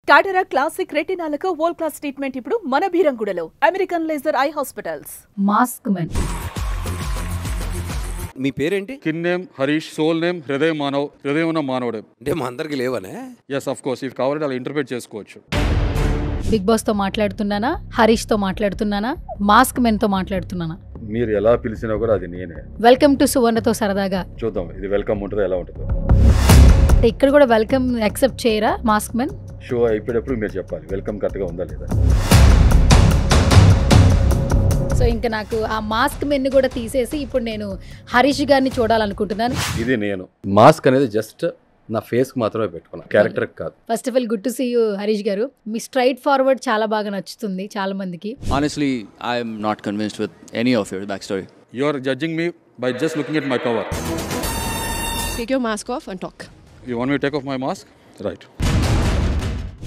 Cataract classic రెటినాలకు world class treatment ఇప్పుడు మన బీరంగూడలో American laser eye hospitals. Mask men. మీ పేరేంటి? Kin name Harish, soul name Hridaya Manav. హృదయం ఉన్న మానవుడే. అంటే మా అందరికి లేవనే? ఎస్ ఆఫ్ కోర్స్, ఇఫ్ కావాలంటే అలా ఇంటర్ప్రిట్ చేసుకోవచ్చు. బిగ్ బాస్ తో మాట్లాడుతున్నానా, హరీష్ తో మాట్లాడుతున్నానా, మాస్క్ మెన్ తో మాట్లాడుతున్నానా? మీరు ఎలా పిలిచినా కూడా అది నేనే. వెల్కమ్ టు సువర్ణతో సరదాగా. చూద్దాం ఇది వెల్కమ్ ఉంటుందో ఎలా ఉంటుందో. ఇక్కడ కూడా వెల్కమ్ యాక్సెప్ట్ చేయరా మాస్క్ మెన్? షో అయిపోయేటప్పుడు మీరు చెప్పాలి వెల్కమ్ కరెక్ట్గా ఉందా లేదా. సో ఇంకా నాకు ఆ మాస్క్ మెన్ కూడా తీసేసి ఇప్పుడు నేను హరీష్ గారిని చూడాలనుకుంటున్నాను. ఇది నేను మాస్క్ అనేది జస్ట్ నా ఫేస్ కి మాత్రమే పెట్టుకున్నా, క్యారెక్టర్ కాదు. First of all good to see you Harish garu. మీ స్ట్రైట్ ఫార్వర్డ్ చాలా బాగా నచ్చుతుంది చాలా మందికి. Honestly, I am not convinced with any of your backstory. You are judging me by just looking at my cover. Take your mask off and talk. You want me take off my mask? Right.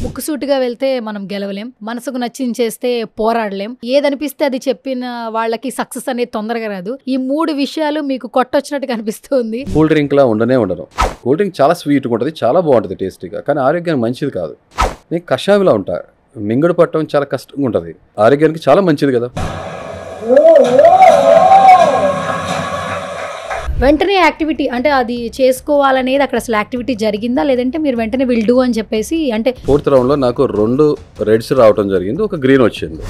ముక్కుసూటిగా వెళ్తే మనం గెలవలేం, మనసుకు నచ్చింది చేస్తే పోరాడలేం, ఏదనిపిస్తే అది చెప్పిన వాళ్ళకి success అనేది తొందరగా రాదు. ఈ మూడు విషయాలు మీకు కొట్టొచ్చినట్టు కనిపిస్తుంది. కూల్ డ్రింక్ లా ఉండను. కూల్ డ్రింక్ చాలా స్వీట్గా ఉంటుంది, చాలా బాగుంటుంది టేస్టీగా, కానీ ఆరోగ్యానికి మంచిది కాదు. నేను కషాయంలా ఉంటా, మింగుడు పట్టడం చాలా కష్టంగా ఉంటుంది, ఆరోగ్యానికి చాలా మంచిది కదా. వెంటనే యాక్టివిటీ అంటే అది చేసుకోవాలనేది అక్కడ అసలు యాక్టివిటీ జరిగిందా, లేదంటే మీరు వెంటనే విల్ డూ అని చెప్పేసి అంటే? 4th రౌండ్లో నాకు 2 రెడ్స్ రావడం జరిగింది, ఒక గ్రీన్ వచ్చింది.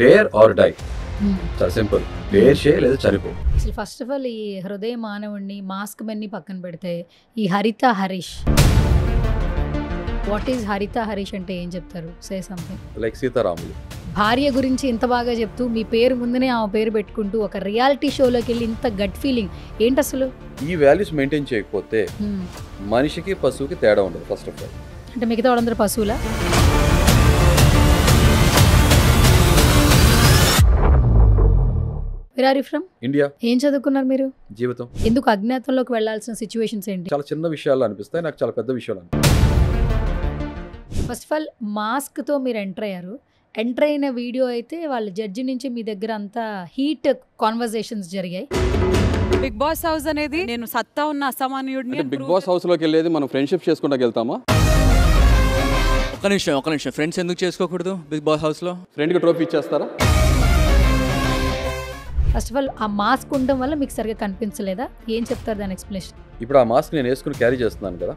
డేర్ ఆర్ డై, చాలా సింపుల్. డేర్ చేయ లేదా చనిపో. అసలు ఫస్ట్ ఆఫ్ ఆల్ ఈ హృదయ మానవుడిని మాస్క్ మెన్ని పక్కన పెడితే ఈ హరిత హరీష్, వాట్ ఈజ్ హరిత హరీష్ అంటే ఏం చెప్తారు? Say something. లైక్ సీతారాములు. భార్య గురించి ఇంత బాగా చెప్తూ మీ పేరు ముందునే ఆమె పేరు పెట్టుకుంటూ ఒక రియాలిటీ షోలోకి వెళ్ళి ఇంత గట్ ఫీలింగ్ ఏంటి అసలు? ఈ వాల్యూస్ మెయింటైన్ చేయకపోతే మనిషికి పశువుకి తేడా ఉండదు. ఫస్ట్ ఆఫ్ ఆల్ అంటే మిగతా వాళ్ళందరూ పశువులా? Where are you from? India. ఏం చదువుకున్నారు మీరు? జీవితం. ఎందుకు అజ్ఞాతంలోకి వెళ్లాల్సిన సిచ్యువేషన్స్ ఏంటి? చాలా చిన్న విషయాలు అనిపిస్తాయి, నాకు చాలా పెద్ద విషయాలు అనిపిస్తాయి. ఫస్ట్ ఆఫ్ ఆల్ మాస్క్ తో మీరు ఎంటర్ అయ్యారు. ఎంటర్ అయిన వీడియో అయితే వాళ్ళ జడ్జి నుంచి మీ దగ్గర అంతా హీట్ కాన్వర్సేషన్స్ జరిగాయి. బిగ్ బాస్ హౌస్ అనేది నేను సత్తా ఉన్న అసామాన్యుడిని. బిగ్ బాస్ హౌస్ లోకి వెళ్ళేది మనం ఫ్రెండ్షిప్ చేసుకుంటా వెళ్తామా? ఒక నిమిషం, ఫ్రెండ్స్ ఎందుకు చేసుకోకూడదు బిగ్ బాస్ హౌస్ లో? ఫ్రెండ్ కి ట్రోఫీ ఇచ్చేస్తారా? ఫస్ట్ ఆఫ్ ఆల్ ఆ మాస్క్ ఉండడం వల్ల మీకు సరిగా కనిపించలేదా? ఏం చెప్తారు దాని ఎక్స్ప్లెనేషన్? ఇప్పుడు ఆ మాస్క్ నేను వేసుకుని క్యారీ చేస్తున్నాను కదా,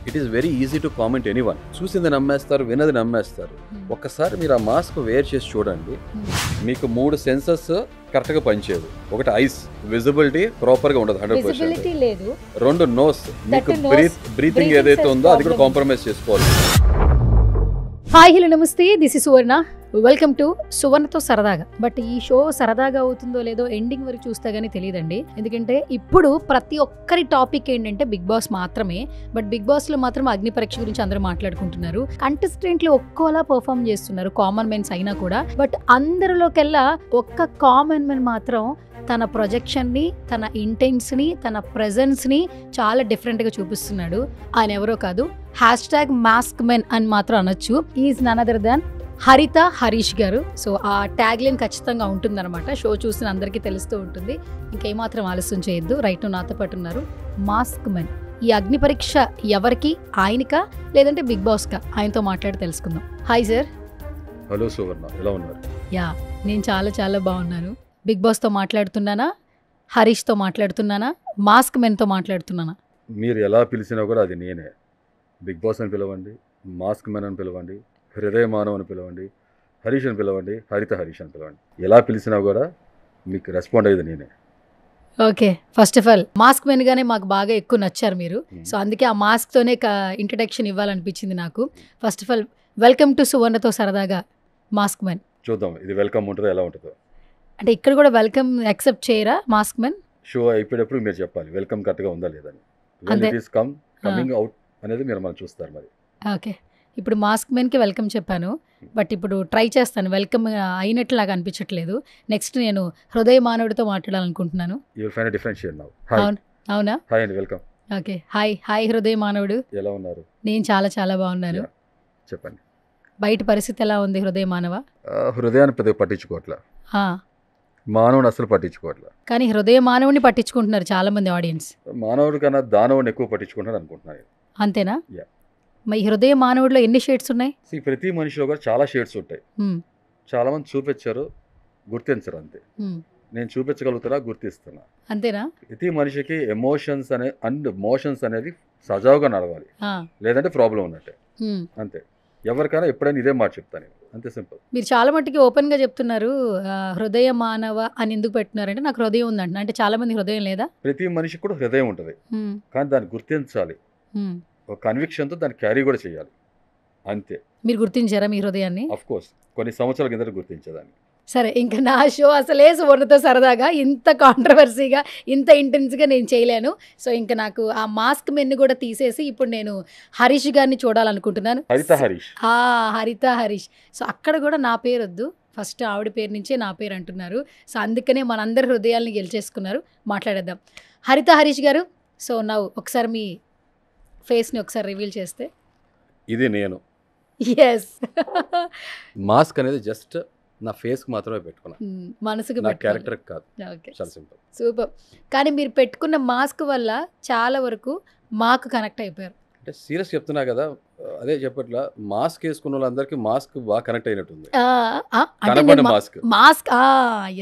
it is very easy to comment anyone. చూసింది నమ్మేస్తారు, వినది నమ్మేస్తారు. ఒక్కసారి మీరు ఆ మాస్క్ వేర్ చేసి చూడండి, మీకు 3 సెన్సెస్ కరెక్ట్ గా పనిచేయదు. ఒకటి ఐస్ విజిబిలిటీ ప్రాపర్ గా ఉండదు 100%. లేదు. 2 నోస్, మీకు బ్రీతింగ్ ఏదైతే ఉందో అది కూడా కాంప్రమైజ్ చేసుకోవాలి. హాయ్ హలో నమస్తే, this is Suvarna. Welcome to సువర్ణతో సరదాగా. బట్ ఈ షో సరదాగా అవుతుందో లేదో ఎండింగ్ వరకు చూస్తే గానీ తెలియదండి. ఎందుకంటే ఇప్పుడు ప్రతి ఒక్కరి టాపిక్ ఏంటంటే బిగ్ బాస్ మాత్రమే. బట్ బిగ్ బాస్ లో మాత్రం అగ్ని పరీక్ష గురించి అందరూ మాట్లాడుకుంటున్నారు. కంటెస్టెంట్లు ఒక్కోలా పర్ఫామ్ చేస్తున్నారు, కామన్ మెన్స్ అయినా కూడా. బట్ అందరిలోకెల్లా ఒక్క కామన్ మెన్ మాత్రం తన ప్రొజెక్షన్ని, తన ఇంటెన్స్ని, తన ప్రెజెన్స్ని చాలా డిఫరెంట్గా చూపిస్తున్నాడు. ఆయన ఎవరో కాదు, #మాస్క్ మెన్ అని మాత్రం అనొచ్చు. ఈజ్ నన్ అదర్ దాన్ హరిత హరీష్ గారు. సో ఆ ట్యాగ్ లైన్ ఖచ్చితంగా ఉంటుందన్నమాట. షో చూసిన అందరికీ తెలుస్తూ ఉంటుంది. ఇంకేమాత్రం ఆలస్యం చేయొద్దు. రైట్ నాతో పాటు ఉన్నారు మాస్క్ మెన్. ఈ అగ్ని పరీక్ష ఎవరికి, ఆయనకా లేదంటే బిగ్ బాస్కా? ఆయనతో మాట్లాడి తెలుసుకుందాం. Hi sir. హలో సువర్ణ, ఎలా ఉన్నారు? యా, నేను చాలా చాలా బాగున్నాను. బిగ్ బాస్తో మాట్లాడుతున్నానా, హరీష్తో మాట్లాడుతున్నానా, మాస్క్ మెన్తో మాట్లాడుతున్నానా? మీరు ఎలా పిలిచినా కూడా అది నేనే. బిగ్ బాస్ అని పిలవండి, మాస్క్ మెన్ అని పిలవండి, హృదయ మానవ్ అని పిలవండి, హరీష్ అని పిలవండి, హరిత హరీష్ అని పిలవండి. ఎలా పిలిచినా కూడా మీకు రెస్పాండ్ అయ్యేది నేనే. Okay, first of all mask men గానే మాకు బాగా ఎక్కువ నచ్చారు మీరు. సో అందుకే ఆ మాస్క్ తోనే ఇంట్రడక్షన్ ఇవ్వాలనిపించింది నాకు. First of all welcome to సువర్ణతో సరదాగా మాస్క్ మెన్. చూద్దాం ఇది వెల్కమ్ ఉంటుందో ఎలా ఉంటుందో. అంటే ఇక్కడ కూడా వెల్కమ్ యాక్సెప్ట్ చేయరా మాస్క్ మెన్? షో అయిపోయేటప్పుడు మీరు చెప్పాలి వెల్కమ్ కరెక్ట్గా ఉందా లేదని. కమింగ్ అవుట్ అనేది మీరు మనం చూస్తారు మరి. ఓకే, ఇప్పుడు మాస్క్ మెన్కి వెల్కమ్ చెప్పాను. బట్ ఇప్పుడు ట్రై చేస్తాను, వెల్కమ్ అయినట్లు నాకు అనిపించట్లేదు. నెక్స్ట్ నేను హృదయ మానవుడితో మాట్లాడాలనుకుంటున్నాను. అవునా? హాయ్ అండి, వెల్కమ్. ఓకే, హాయ్ హృదయ మానవుడు. ఎలా ఉన్నారు? నేను చాలా చాలా బాగున్నాను. చెప్పండి. బయట పరిస్థితి ఎలా ఉంది హృదయ మానవ? హృదయాన్ని పెద్దగా పట్టించుకోవట్లా. మానవుని అసలు పట్టించుకోవట్లేదు. కానీ హృదయ మానవుని పట్టించుకుంటున్నారు చాలా మంది ఆడియన్స్. మానవుడి కన్నా దానవుని ఎక్కువ పట్టించుకుంటారు అనుకుంటున్నాను. అంతేనా? Yeah. మరి హృదయ మానవుడిలో ఎన్ని షేడ్స్ ఉన్నాయి? ప్రతి మనిషిలో కూడా చాలా షేడ్స్ ఉంటాయి. చాలా మంది చూపించారు, గుర్తించరు అంతే. నేను చూపించగలుగుతారా, గుర్తిస్తున్నా. అంతేనా? ప్రతి మనిషికి ఎమోషన్స్ మోషన్స్ అనేది సజావుగా నడవాలి, లేదంటే ప్రాబ్లం ఉన్నట్టే అంతే. ఎవరికైనా ఎప్పుడైనా ఇదే మాట చెప్తాను, అంతే సింపుల్. మీరు చాలా మట్టుకి ఓపెన్ గా చెప్తున్నారు. హృదయ మానవ అని ఎందుకు పెట్టినారంటే నాకు హృదయం ఉందంట. అంటే చాలా మంది హృదయం లేదా? ప్రతి మనిషికి కూడా హృదయం ఉంటుంది, కానీ దాన్ని గుర్తించాలి, ఒక కన్విక్షన్తో దాన్ని క్యారీ కూడా చేయాలి అంతే. మీరు గుర్తించారా మీ హృదయాన్ని? ఆఫ్ కోర్స్ కొన్ని సంవత్సరాల కింద గుర్తించేదాన్ని. సరే, ఇంకా నా షో అసలే సువర్ణతో సరదాగా ఇంత కాంట్రవర్సీగా ఇంత ఇంటెన్స్గా నేను చేయలేను. సో ఇంకా నాకు ఆ మాస్క్ మెన్ను కూడా తీసేసి ఇప్పుడు నేను హరీష్ గారిని చూడాలనుకుంటున్నాను. హరిత హరీష్. సో అక్కడ కూడా నా పేరు వద్దు, ఫస్ట్ ఆవిడ పేరు నుంచే నా పేరు అంటున్నారు. సో అందుకనే మనందరి హృదయాల్ని గెలిచేసుకున్నారు. మాట్లాడేద్దాం. హరిత హరీష్ గారు, సో నా ఒకసారి మీ ఫేస్ని ఒకసారి రివీల్ చేస్తే. ఇది నేను. ఎస్. మాస్క్ అనేది జస్ట్ నా ఫేస్ మాత్రమే పెట్టుకున్నా, మనసుకు నా క్యారెక్టర్ కాదు. చాలా సింపుల్. సూపర్. కానీ మీరు పెట్టుకున్న మాస్క్ వల్ల చాలా వరకు మాకు కనెక్ట్ అయిపోయారు. అంటే సీరియస్ చెప్తున్నా కదా, అదే చెప్పట్లా, మాస్క్ వేసుకున్న వాళ్ళందరికీ మాస్క్ బాగా కనెక్ట్ అయినట్టుంది. మాస్క్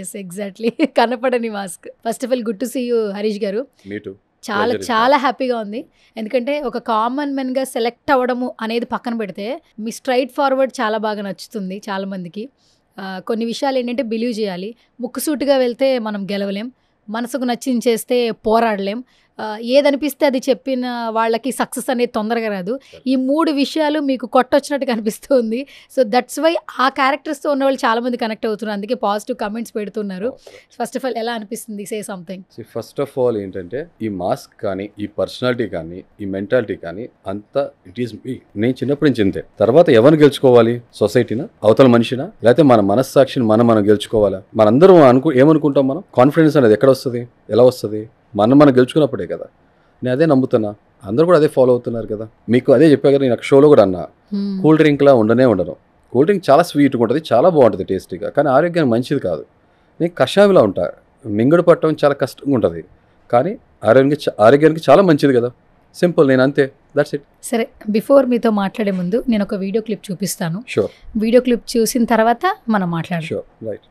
ఎస్ ఎగ్జాక్ట్లీ, కనపడని mask. First of all good to see you Harish garu. మీటు చాలా చాలా హ్యాపీగా ఉంది. ఎందుకంటే ఒక కామన్ మెన్గా సెలెక్ట్ అవ్వడము అనేది పక్కన పెడితే మీ స్ట్రైట్ ఫార్వర్డ్ చాలా బాగా నచ్చుతుంది చాలా మందికి. కొన్ని విషయాలు ఏంటంటే బిలీవ్ చేయాలి. ముక్కుసూటిగా వెళ్తే మనం గెలవలేం, మనసుకు నచ్చింది చేస్తే పోరాడలేం, ఏదనిపిస్తే అది చెప్పిన వాళ్ళకి సక్సెస్ అనేది తొందరగా రాదు. ఈ 3 విషయాలు మీకు కొట్టొచ్చినట్టు కనిపిస్తుంది. సో దట్స్ వై ఆ క్యారెక్టర్స్తో ఉన్న వాళ్ళు చాలా మంది కనెక్ట్ అవుతున్నారు. అందుకే పాజిటివ్ కమెంట్స్ పెడుతున్నారు. ఫస్ట్ ఆఫ్ ఆల్ ఎలా అనిపిస్తుంది? Say something. First of all ఏంటంటే ఈ మాస్క్ కానీ, ఈ పర్సనాలిటీ కానీ, ఈ మెంటాలిటీ కానీ అంతా ఇట్ ఈస్ మీ. నేను చిన్నప్పటి నుంచి ఇంతే. తర్వాత ఎవరిని గెలుచుకోవాలి? సొసైటీనా, అవతల మనిషినా, లేకపోతే మన మనస్సాక్షిని మనం గెలుచుకోవాలా? మనందరం ఏమనుకుంటాం? మనం కాన్ఫిడెన్స్ అనేది ఎక్కడ వస్తుంది, ఎలా వస్తుంది? మనం గెలుచుకున్నప్పుడే కదా. నేను అదే నమ్ముతున్నా, అందరూ కూడా అదే ఫాలో అవుతున్నారు కదా. మీకు అదే చెప్పా కదా, నేను షోలో కూడా అన్నా, కూల్ డ్రింక్లా ఉండను. కూల్ డ్రింక్ చాలా స్వీట్గా ఉంటుంది, చాలా బాగుంటుంది టేస్టీగా, కానీ ఆరోగ్యానికి మంచిది కాదు. నేను కషాయంలా ఉంటా, మింగడు పట్టడం చాలా కష్టంగా ఉంటుంది, కానీ ఆరోగ్యానికి చాలా మంచిది కదా. సింపుల్, నేను అంతే, దట్స్ ఇట్. సరే, బిఫోర్ మీతో మాట్లాడే ముందు నేను ఒక వీడియో క్లిప్ చూపిస్తాను. షూర్. వీడియో క్లిప్ చూసిన తర్వాత మనం మాట్లాడాలి. Sure, right.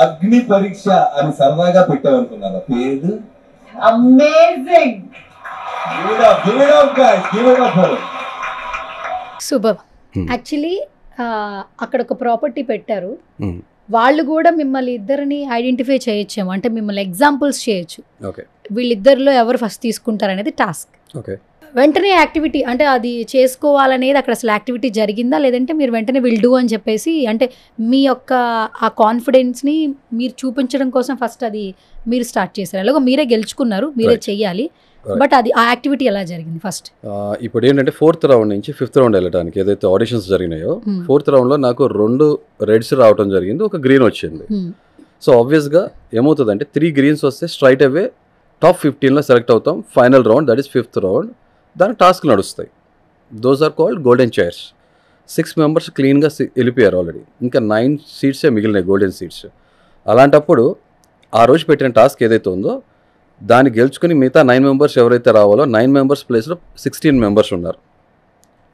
అగ్ని పరీక్ష అని సరదాగా పెట్టామనుకున్నారా పేరు? అమేజింగ్. సూపర్. యాక్చువల్లీ అక్కడ ఒక ప్రాపర్టీ పెట్టారు, వాళ్ళు కూడా మిమ్మల్ని ఇద్దరిని ఐడెంటిఫై చేయొచ్చేమో, అంటే మిమ్మల్ని ఎగ్జాంపుల్స్ చేయొచ్చు. వీళ్ళిద్దరిలో ఎవరు ఫస్ట్ తీసుకుంటారు అనేది టాస్క్. వెంటనే యాక్టివిటీ అంటే అది చేసుకోవాలనేది అక్కడ అసలు యాక్టివిటీ జరిగిందా, లేదంటే మీరు వెంటనే విల్ డూ అని చెప్పేసి, అంటే మీ యొక్క ఆ కాన్ఫిడెన్స్ని మీరు చూపించడం కోసం ఫస్ట్ అది మీరు స్టార్ట్ చేశారు? అలాగే మీరే గెలుచుకున్నారు, మీరే చెయ్యాలి, బట్ అది ఆ యాక్టివిటీ ఎలా జరిగింది ఫస్ట్? ఇప్పుడు ఏంటంటే 4th రౌండ్ నుంచి 5th రౌండ్ వెళ్ళడానికి ఏదైతే ఆడిషన్స్ జరిగినాయో, 4th రౌండ్లో నాకు 2 రెడ్స్ రావడం జరిగింది, ఒక గ్రీన్ వచ్చింది. సో ఆబ్వియస్గా ఏమవుతుందంటే 3 గ్రీన్స్ వస్తే స్ట్రైట్ అవే టాప్ 15లో సెలెక్ట్ అవుతాం. Final round, that is 5th round, దానికి టాస్క్ నడుస్తాయి. Those are called golden chairs. 6 members క్లీన్గా వెళ్ళిపోయారు ఆల్రెడీ, ఇంకా 9 సీట్సే మిగిలినాయి, గోల్డెన్ సీట్స్. అలాంటప్పుడు ఆ రోజు పెట్టిన టాస్క్ ఏదైతే ఉందో దాన్ని గెలుచుకుని మిగతా 9 మెంబర్స్ ఎవరైతే రావాలో 9 మెంబర్స్ ప్లేస్లో 16 మెంబర్స్ ఉన్నారు.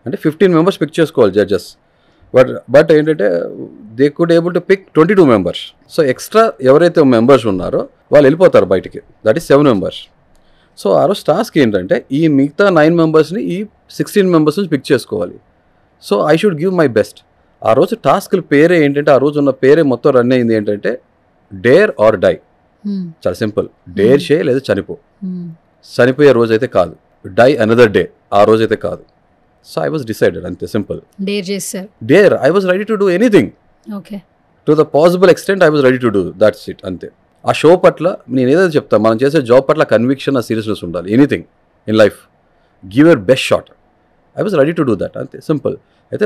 అంటే 15 మెంబర్స్ పిక్ చేసుకోవాలి జడ్జెస్. బట్ ఏంటంటే they could able to pick 22 members. So extra ఎవరైతే మెంబర్స్ ఉన్నారో వాళ్ళు వెళ్ళిపోతారు బయటికి, దట్ ఈస్ 7 మెంబర్స్. సో ఆ రోజు టాస్క్ ఏంటంటే ఈ మిగతా 9 మెంబర్స్ని ఈ 16 మెంబర్స్ నుంచి పిక్ చేసుకోవాలి. So I should give my best. ఆ రోజు టాస్క్ల పేరే ఏంటంటే, ఆ రోజు ఉన్న పేరే మొత్తం రన్ అయింది ఏంటంటే డేర్ ఆర్ డై. చాలా సింపుల్, డేర్ చేయి లేదా చనిపోయే రోజు అయితే కాదు, డై అనదర్ డే ఆ రోజు అయితే కాదు. సో ఐ వాజ్ డిసైడెడ్, అంతే simple. Dare, I was ready to do anything to the possible extent, I was ready to do, that's it, అంతే. ఆ షో పట్ల నేను ఏదైతే చెప్తాను, మనం చేసే జాబ్ పట్ల కన్విక్షన్, ఆ సీరియస్నెస్ ఉండాలి. Anything in life, give your best shot. I was ready to do that, అంతే సింపుల్. అయితే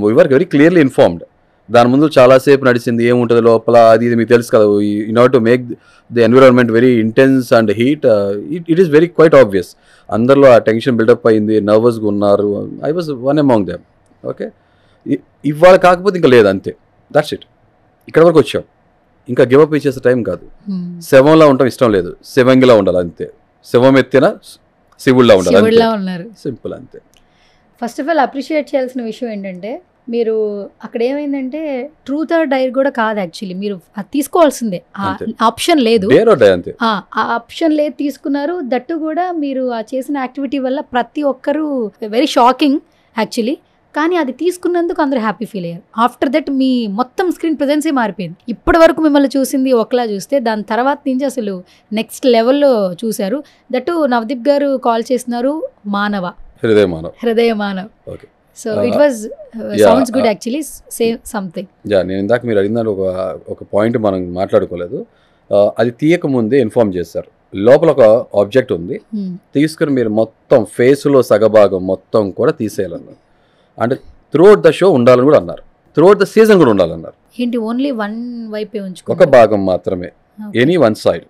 we were very clearly informed. దాని ముందు చాలాసేపు నడిచింది, ఏముంటుంది లోపల అది ఇది మీకు తెలుసు కదా. In order to make the environment very intense and heat, it is very quite obvious. అందరిలో ఆ టెన్షన్ బిల్డప్ అయింది, నర్వస్గా ఉన్నారు. I was one among them. Okay, ఇవాళ కాకపోతే ఇంకా లేదు, అంతే, దట్స్ ఇట్. ఇక్కడ వరకు వచ్చాం, ఇంకా గివప్ ఇచ్చేసే టైం కాదు. శవంలా ఉండటం ఇష్టం లేదు, శివంగిలా ఉండాలి అంతే. శవం ఎత్తిన శివుడిలా ఉండాలి, సింపుల్ అంతే. ఫస్ట్ ఆఫ్ ఆల్ అప్రిషియేట్ చేయాల్సిన విషయం ఏంటంటే, మీరు అక్కడ ఏమైందంటే ట్రూత్ ఆర్ డైర్ కూడా కాదు యాక్చువల్లీ, మీరు అది తీసుకోవాల్సిందే, ఆప్షన్ లేదు, ఆ ఆప్షన్ లేదు, తీసుకున్నారు. దట్టు కూడా మీరు ఆ చేసిన యాక్టివిటీ వల్ల ప్రతి ఒక్కరు వెరీ షాకింగ్ యాక్చువల్లీ. కానీ అది తీసుకున్నందుకు అందరూ హ్యాపీ ఫీల్ అయ్యారు. ఆఫ్టర్ దట్ మీ మొత్తం స్క్రీన్ ప్రెజెన్సే మారిపోయింది. ఇప్పటి వరకు మిమ్మల్ని చూసింది ఒకలా చూస్తే, దాని తర్వాత నుంచి అసలు నెక్స్ట్ లెవెల్లో చూశారు. దట్టు నవదీప్ గారు కాల్ చేస్తున్నారు మానవ, హృదయ Manav. So it was sounds good actually, say something. నేను ఇందాక మీరు అడిగిన ఒక పాయింట్ మనం మాట్లాడుకోలేదు. అది తీయక ముందే ఇన్ఫార్మ్ చేశారు, లోపల ఒక ఆబ్జెక్ట్ ఉంది, తీసుకుని మీరు మొత్తం ఫేస్లో సగభాగం మొత్తం కూడా తీసేయాలన్నారు. అంటే త్రూఅవుట్ ద షో ఉండాలని కూడా అన్నారు, త్రూఅవుట్ ద సీజన్ కూడా ఉండాలన్నారు. ఏంటి ఓన్లీ వన్ వైపే ఉంచుకో, ఒక భాగం మాత్రమే, ఎనీ వన్ సైడ్,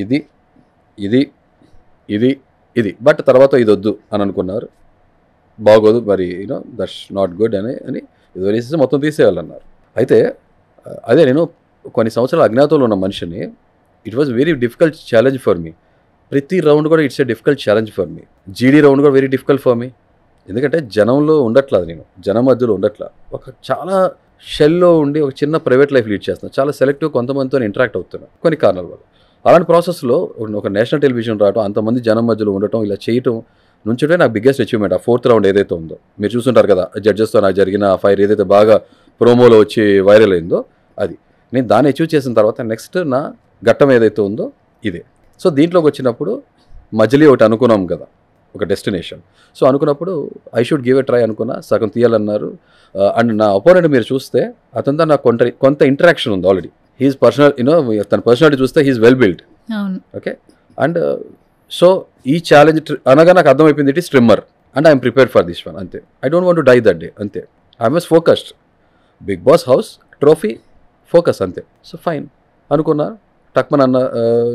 ఇది ఇది ఇది ఇది, బట్ తర్వాత ఇది వద్దు అని అనుకున్నారు. బాగోదు మరి, యూనో దట్స్ నాట్ గుడ్ అని ఇది వరేసి మొత్తం తీసేయాలన్నారు. అయితే అదే నేను కొన్ని సంవత్సరాలు అజ్ఞాతంలో ఉన్న మనిషిని, it was very difficult challenge for me. ప్రతి రౌండ్ కూడా it's a difficult challenge for me. జీడీ రౌండ్ కూడా వెరీ డిఫికల్ట్ ఫర్ మీ, ఎందుకంటే జనంలో ఉండట్లేదు, నేను జనం మధ్యలో ఉండట్లా, ఒక చాలా షెల్లో ఉండి ఒక చిన్న ప్రైవేట్ లైఫ్ లీడ్ చేస్తున్నాను, చాలా సెలెక్టివ్ కొంతమందితో ఇంటరాక్ట్ అవుతున్నాను కొన్ని కారణాల వల్ల. అలాంటి ప్రాసెస్లో ఒక నేషనల్ టెలివిజన్ రావడం, అంతమంది జనం మధ్యలో ఉండటం, ఇలా చేయటం నుంచుంటే నాకు బిగ్గెస్ట్ అచీవ్మెంట్. ఆ 4th రౌండ్ ఏదైతే ఉందో మీరు చూస్తుంటారు కదా, జడ్జెస్తో నాకు జరిగిన ఫైర్ ఏదైతే బాగా ప్రోమోలో వచ్చి వైరల్ అయిందో, అది నేను దాన్ని అచీవ్ చేసిన తర్వాత నెక్స్ట్ నా ఘట్టం ఏదైతే ఉందో ఇదే. సో దీంట్లోకి వచ్చినప్పుడు మజిలీ ఒకటి అనుకున్నాం కదా, ఒక డెస్టినేషన్. సో అనుకున్నప్పుడు I should give a try అనుకున్నా, సగం తీయాలన్నారు. అండ్ నా అపోనెంట్ మీరు చూస్తే అతనితో నాకు కొంత ఇంటరాక్షన్ ఉంది ఆల్రెడీ. హీఈస్ పర్సనల్, యూనో తన పర్సనాలిటీ చూస్తే he is well build. Okay, and so ఈ ఛాలెంజ్ అనగా నాకు అర్థమైపోయింది, it is strimmer and I'm prepared for this one, అంతే. I don't want to die that day, అంతే. I'm was focused, big boss house trophy focus, అంతే. So fine అనుకున్నా, టక్మన్ అన్న,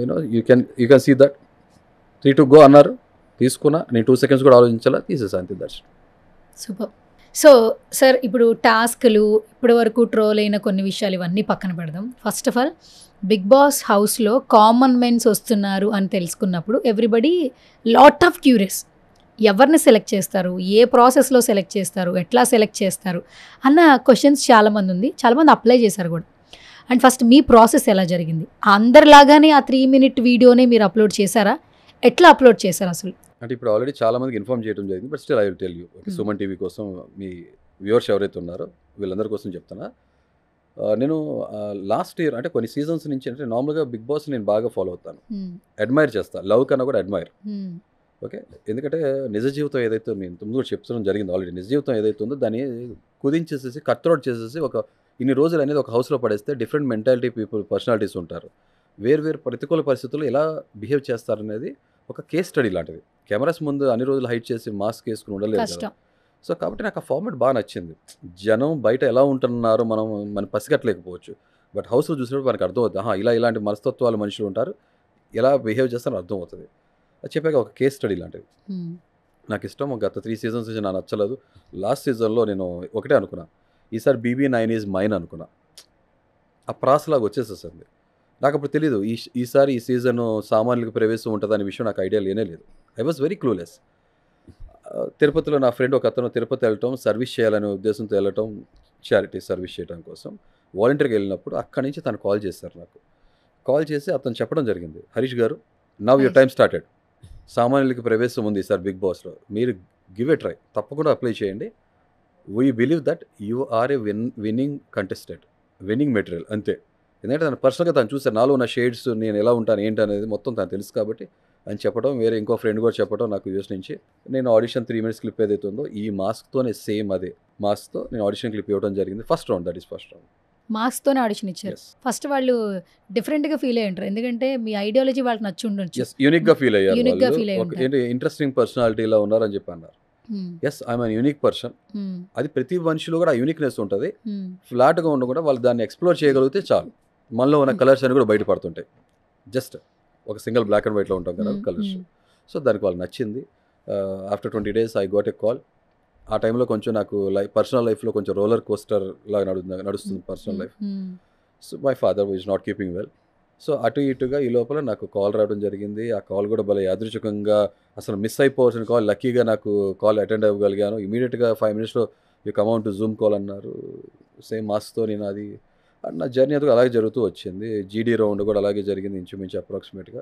you know you can see that 3 to go అన్నారు, తీసుకున్నా. నేను 2 seconds కూడా ఆలోచించాలా, తీసేసా, అంతే. That's super. సో సార్, ఇప్పుడు టాస్క్లు, ఇప్పటి వరకు ట్రోల్ అయిన కొన్ని విషయాలు ఇవన్నీ పక్కన పెడదాం. First of all Bigg Boss హౌస్లో కామన్ మెన్స్ వస్తున్నారు అని తెలుసుకున్నప్పుడు ఎవ్రీబడి లాట్ ఆఫ్ క్యూరియస్, ఎవరిని సెలెక్ట్ చేస్తారు, ఏ ప్రాసెస్లో సెలెక్ట్ చేస్తారు, ఎట్లా సెలెక్ట్ చేస్తారు అన్న క్వశ్చన్స్ చాలామంది ఉంది, చాలామంది అప్లై చేశారు కూడా. అండ్ ఫస్ట్ మీ ప్రాసెస్ ఎలా జరిగింది? అందరిలాగానే ఆ 3-minute వీడియోనే మీరు అప్లోడ్ చేశారా? ఎట్లా అప్లోడ్ చేశారు అసలు? అంటే ఇప్పుడు ఆల్రెడీ చాలా మందికి ఇన్ఫార్మ్ చేయడం జరిగింది, but still I will tell you. Suman TV కోసం, మీ వ్యూవర్స్ ఎవరైతే ఉన్నారో వీళ్ళందరి కోసం చెప్తున్నా. నేను లాస్ట్ ఇయర్, అంటే కొన్ని సీజన్స్ నుంచి, అంటే నార్మల్గా బిగ్ బాస్ నేను బాగా ఫాలో అవుతాను, అడ్మైర్ చేస్తాను, లవ్ కన్నా కూడా అడ్మైర్. ఓకే, ఎందుకంటే నిజ జీవితం ఏదైతే నేను ముందు కూడా చెప్తడం జరిగింది ఆల్రెడీ, నిజ జీవితం ఏదైతే ఉందో దాన్ని కుదించేసేసి కట్ అవుట్ చేసేసి ఒక ఇన్ని రోజులు అనేది ఒక హౌస్లో పడేస్తే డిఫరెంట్ మెంటాలిటీ పీపుల్, పర్సనాలిటీస్ ఉంటారు, వేరు ప్రతికూల పరిస్థితుల్లో ఎలా బిహేవ్ చేస్తారనేది ఒక కేస్ స్టడీ లాంటిది. కెమెరాస్ ముందు అన్ని రోజులు హైట్ చేసి మాస్క్ వేసుకుని ఉండలేదు కదా. సో కాబట్టి నాకు ఆ ఫార్మాట్ బాగా నచ్చింది. జనం బయట ఎలా ఉంటున్నారో మనం పసిగట్టలేకపోవచ్చు, బట్ హౌస్లో చూసినప్పుడు మనకు అర్థమవుతుంది, ఇలాంటి మనస్తత్వాలు మనుషులు ఉంటారు, ఎలా బిహేవ్ చేస్తారో అర్థమవుతుంది. అది చెప్పాక ఒక కేస్ స్టడీ లాంటిది నాకు ఇష్టం. గత 3 seasons నుంచి నాకు నచ్చలేదు. లాస్ట్ సీజన్లో నేను ఒకటే అనుకున్నా, ఈసారి BB9 ఈజ్ మైన్ అనుకున్నా. ఆ ప్రాసలాగా వచ్చేసేసింది. నాకు అప్పుడు తెలీదు ఈసారి ఈ సీజన్ సామాన్యులకు ప్రవేశం ఉంటుందనే విషయం నాకు ఐడియా లేదు. I was very clueless. తిరుపతిలో నా ఫ్రెండ్ ఒక అతను తిరుపతి వెళ్ళటం, సర్వీస్ చేయాలనే ఉద్దేశంతో వెళ్ళటం, చారిటీ సర్వీస్ చేయడం కోసం వాలంటీర్గా వెళ్ళినప్పుడు అక్కడి నుంచి తను కాల్ చేశారు నాకు. కాల్ చేసి అతను చెప్పడం జరిగింది, హరీష్ గారు, నవ్ యువర్ టైం స్టార్టెడ్, సామాన్యులకి ప్రవేశం ఉంది ఈసారి బిగ్ బాస్లో, మీరు గివ్ ఎ ట్రై, తప్పకుండా అప్లై చేయండి. We believe that you are a winning contestant, winning material, అంతే. ఎందుకంటే తను పర్సనల్గా తను చూసారు, నాలో ఉన్న షేడ్స్, నేను ఎలా ఉంటాను ఏంటి అనేది మొత్తం తను తెలుసు కాబట్టి అని చెప్పడం, వేరే ఇంకో ఫ్రెండ్ కూడా చెప్పడం నాకు యూఎస్ నుంచి. నేను ఆడిషన్ 3 minutes క్లిప్ ఏదైతే ఉందో ఈ మాస్క్తోనే సేమ్ అదే మాస్క్తో నేను ఆడిషన్ క్లిప్ ఇవ్వడం జరిగింది. First round, that is first round. మాస్క్తోనే ఆడిషన్ ఇచ్చారు. ఫస్ట్ వాళ్ళు డిఫరెంట్గా ఫీల్ అయ్యి ఉంటారు, ఎందుకంటే మీ ఐడియాలజీ వాళ్ళకి నచ్చి ఉండొచ్చు. యూనిక్గా ఫీల్ అయ్యారు, ఇంట్రెస్టింగ్ పర్సనాలిటీలా ఉన్నారని చెప్పి అన్నారు. Yes I'm an unique person. అది ప్రతి మనిషిలో కూడా ఆ యూనిక్నెస్ ఉంటుంది. ఫ్లాట్గా ఉండకుండా వాళ్ళు దాన్ని ఎక్స్ప్లోర్ చేయగలిగితే చాలు. మనలో ఉన్న కలర్స్ అన్ని కూడా బయటపడుతుంటాయి. జస్ట్ ఒక సింగిల్ బ్లాక్ అండ్ వైట్లో ఉంటాం కదా కలర్స్. సో దానికి వాళ్ళకి నచ్చింది. After 20 days I got a call. ఆ టైంలో కొంచెం నాకు పర్సనల్ లైఫ్లో కొంచెం రోలర్ కోస్టర్ లాగా నడుస్తుంది personal life. So my father is not keeping well. So అటు ఇటుగా ఈ లోపల నాకు కాల్ రావడం జరిగింది. ఆ కాల్ కూడా భలే యాదృచ్ఛికంగా, అసలు మిస్ అయిపోవాల్సిన కాల్, లక్కీగా నాకు కాల్ అటెండ్ అవ్వగలిగాను. ఇమీడియట్గా 5 minutes you come out to Zoom call అన్నారు. సేమ్ మాస్క్తో నేను అది నా జర్నీ అది అలాగే జరుగుతూ వచ్చింది. జీడీ రౌండ్ కూడా అలాగే జరిగింది ఇంచుమించు అప్రాక్సిమేట్గా.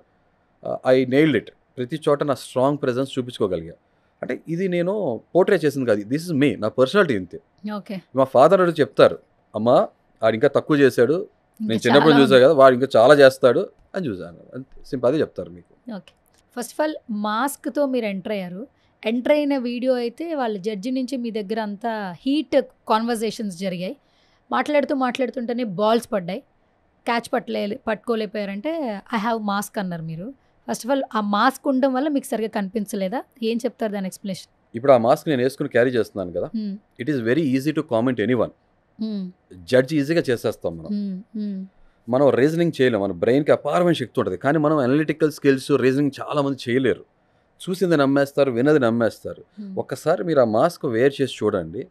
I nailed it. ప్రతి చోట నా స్ట్రాంగ్ ప్రెజెన్స్ చూపించుకోగలిగా. అంటే ఇది నేను పోర్ట్రే చేసింది కాదు, దిస్ ఇస్ మీ, నా పర్సనాలిటీ ఇంతే. ఓకే. మా ఫాదర్ అడుగు చెప్తారు, అమ్మా ఆడు ఇంకా తక్కువ చేశాడు, నేను చిన్నప్పుడు చూసా కదా, వాడు ఇంకా చాలా చేస్తాడు అని చూసాను. సింపుల్ అదే చెప్తారు మీకు. ఓకే. ఫస్ట్ ఆఫ్ ఆల్ మాస్క్తో మీరు ఎంటర్ అయ్యారు. ఎంటర్ అయిన వీడియో అయితే వాళ్ళ జడ్జి నుంచి మీ దగ్గర అంతా హీట్ కాన్వర్జేషన్స్ జరిగాయి. మాట్లాడుతుంటేనే బాల్స్ పడ్డాయి, క్యాచ్ పట్టుకోలేకపోయారంటే ఐ హ్యావ్ మాస్క్ అన్నారు మీరు. ఫస్ట్ ఆఫ్ ఆల్ ఆ మాస్క్ ఉండడం వల్ల మీకు సరిగ్గా కనిపించలేదా? ఏం చెప్తారు దాని ఎక్స్ప్లెనేషన్? ఇప్పుడు ఆ మాస్క్ నేను వేసుకుని క్యారీ చేస్తున్నాను కదా, it is very easy to comment anyone. Judge ఈజీగా చేసేస్తాం మనం రీజనింగ్ చేయలేం. మన బ్రెయిన్కి అపారమైన శక్తి ఉంటుంది, కానీ మనం అనలిటికల్ స్కిల్స్ రీజనింగ్ చాలా మంది చేయలేరు. చూసింది నమ్మేస్తారు, విన్నది నమ్మేస్తారు. ఒక్కసారి మీరు ఆ మాస్క్ వేర్ చేసి చూడండి,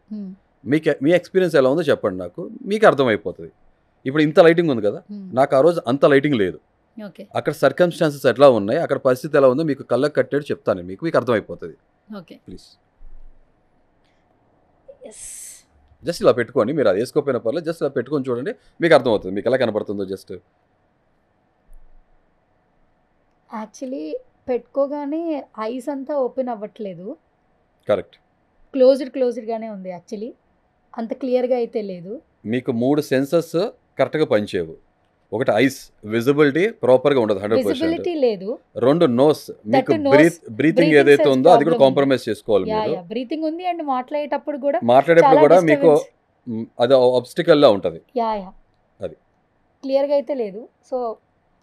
మీ ఎక్స్పీరియన్స్ ఎలా ఉందో చెప్పండి నాకు, మీకు అర్థమైపోతుంది. ఇప్పుడు ఇంత లైటింగ్ ఉంది కదా, నాకు ఆ రోజు అంత లైటింగ్ లేదు. అక్కడ సర్కమ్స్టాన్సెస్ ఎట్లా ఉన్నాయి, అక్కడ పరిస్థితి ఎలా ఉందో మీకు కళ్ళకి కట్టేది చెప్తాను, మీకు అర్థమైపోతుంది. ప్లీజ్ జస్ట్ ఇలా పెట్టుకోండి, మీరు అది వేసుకోపోయిన పర్లేదు, జస్ట్ ఇలా పెట్టుకొని చూడండి, మీకు అర్థమవుతుంది మీకు ఎలా కనపడుతుందో. జస్ట్ యాక్చువల్లీ పెట్టుకోగానే ఐస్ అంతా ఓపెన్ అవ్వట్లేదు, కరెక్ట్, క్లోజ్డ్గానే ఉంది. యాక్చువల్లీ అంత క్లియర్గా అయితే లేదు. మీకు 3 సెన్సెస్ కరెక్ట్గా పనిచేయవు. ఒకటి ఐస్ విజిబిలిటీ ప్రాపర్గా ఉండదు, 100% లేదు. 2 నోస్, మీకు బ్రీతింగ్ ఏదైతే ఉందో అది కూడా కాంప్రమైజ్ చేసుకోవాలి. మీరు బ్రీతింగ్ ఉంది అండ్ మాట్లాడేటప్పుడు కూడా మీకు అది ఆబ్స్టికల్ లా ఉంటుంది. అది క్లియర్గా అయితే లేదు. సో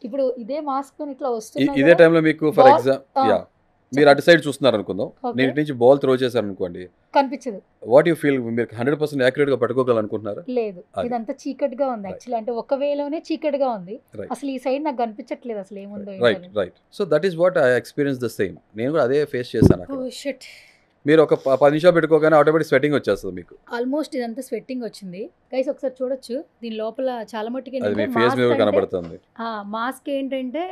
ఇప్పుడు ఇదే మాస్క్ ఇట్లా వస్తుంది, ఇదే టైంలో మీకు ఫర్ ఎగ్జాంపుల్ మీరు అటు సైడ్ చూస్తున్నారు అనుకుందాం, నేను ఇటు నుంచి బాల్ త్రో చేశాను అనుకోండి, కనిపించదు. వాట్ యూ ఫీల్, మీరు 100% యాక్యురేట్ గా పట్టుకోగలనుకుంటున్నారా? లేదు, ఇదంతా చీకటిగా ఉంది. యాక్చువల్లీ అంటే ఒక వేలోనే చీకటిగా ఉంది, అసలు ఈ సైడ్ నాకు కనిపించట్లేదు అసలు ఏముందో. Right. So that is what I experience the same. నేను కూడా అదే ఫేస్ చేశాను. మీరు ఒక 10 నిమిషాలు పెట్టుకోగానే ఆటోమేటిక్ స్వెట్టింగ్ వచ్చేస్తుంది మీకు. ఆల్మోస్ట్ ఇదంతా స్వెట్టింగ్ వచ్చింది. గైస్ ఒకసారి చూడొచ్చు, దీని లోపల చాలా మట్టుకి కనబడుతుంది. మాస్క్ ఏంటంటే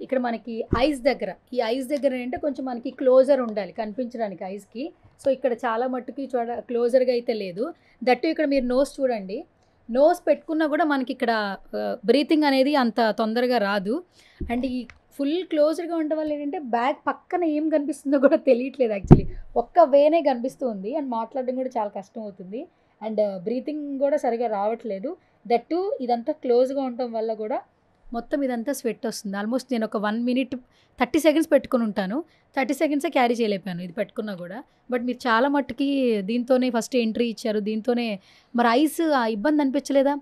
ఇక్కడ మనకి ఐస్ దగ్గర, ఈ ఐస్ దగ్గర అంటే కొంచెం మనకి క్లోజర్ ఉండాలి కనిపించడానికి ఐస్కి. సో ఇక్కడ చాలా మట్టుకి క్లోజర్గా అయితే లేదు. దట్టు ఇక్కడ మీరు నోస్ చూడండి, నోస్ పెట్టుకున్నా కూడా మనకి ఇక్కడ బ్రీతింగ్ అనేది అంత తొందరగా రాదు. అండ్ ఈ ఫుల్ క్లోజర్గా ఉండడం వల్ల ఏంటంటే బ్యాగ్ పక్కన ఏం కనిపిస్తుందో కూడా తెలియట్లేదు. యాక్చువల్లీ ఒక్క వేనే కనిపిస్తుంది అండ్ మాట్లాడడం కూడా చాలా కష్టం అవుతుంది. అండ్ బ్రీతింగ్ కూడా సరిగా రావట్లేదు. దట్టు ఇదంతా క్లోజ్గా ఉండటం వల్ల కూడా మొత్తం ఇదంతా స్వెట్ వస్తుంది. ఆల్మోస్ట్ నేను ఒక 1 minute 30 seconds పెట్టుకుని ఉంటాను, 30 seconds క్యారీ చేయలేకపోయాను ఇది పెట్టుకున్నా కూడా. బట్ మీరు చాలా మట్టుకి దీంతోనే ఫస్ట్ ఎంట్రీ ఇచ్చారు, దీంతోనే మరి ఐస్ ఇబ్బంది అనిపించలేదా?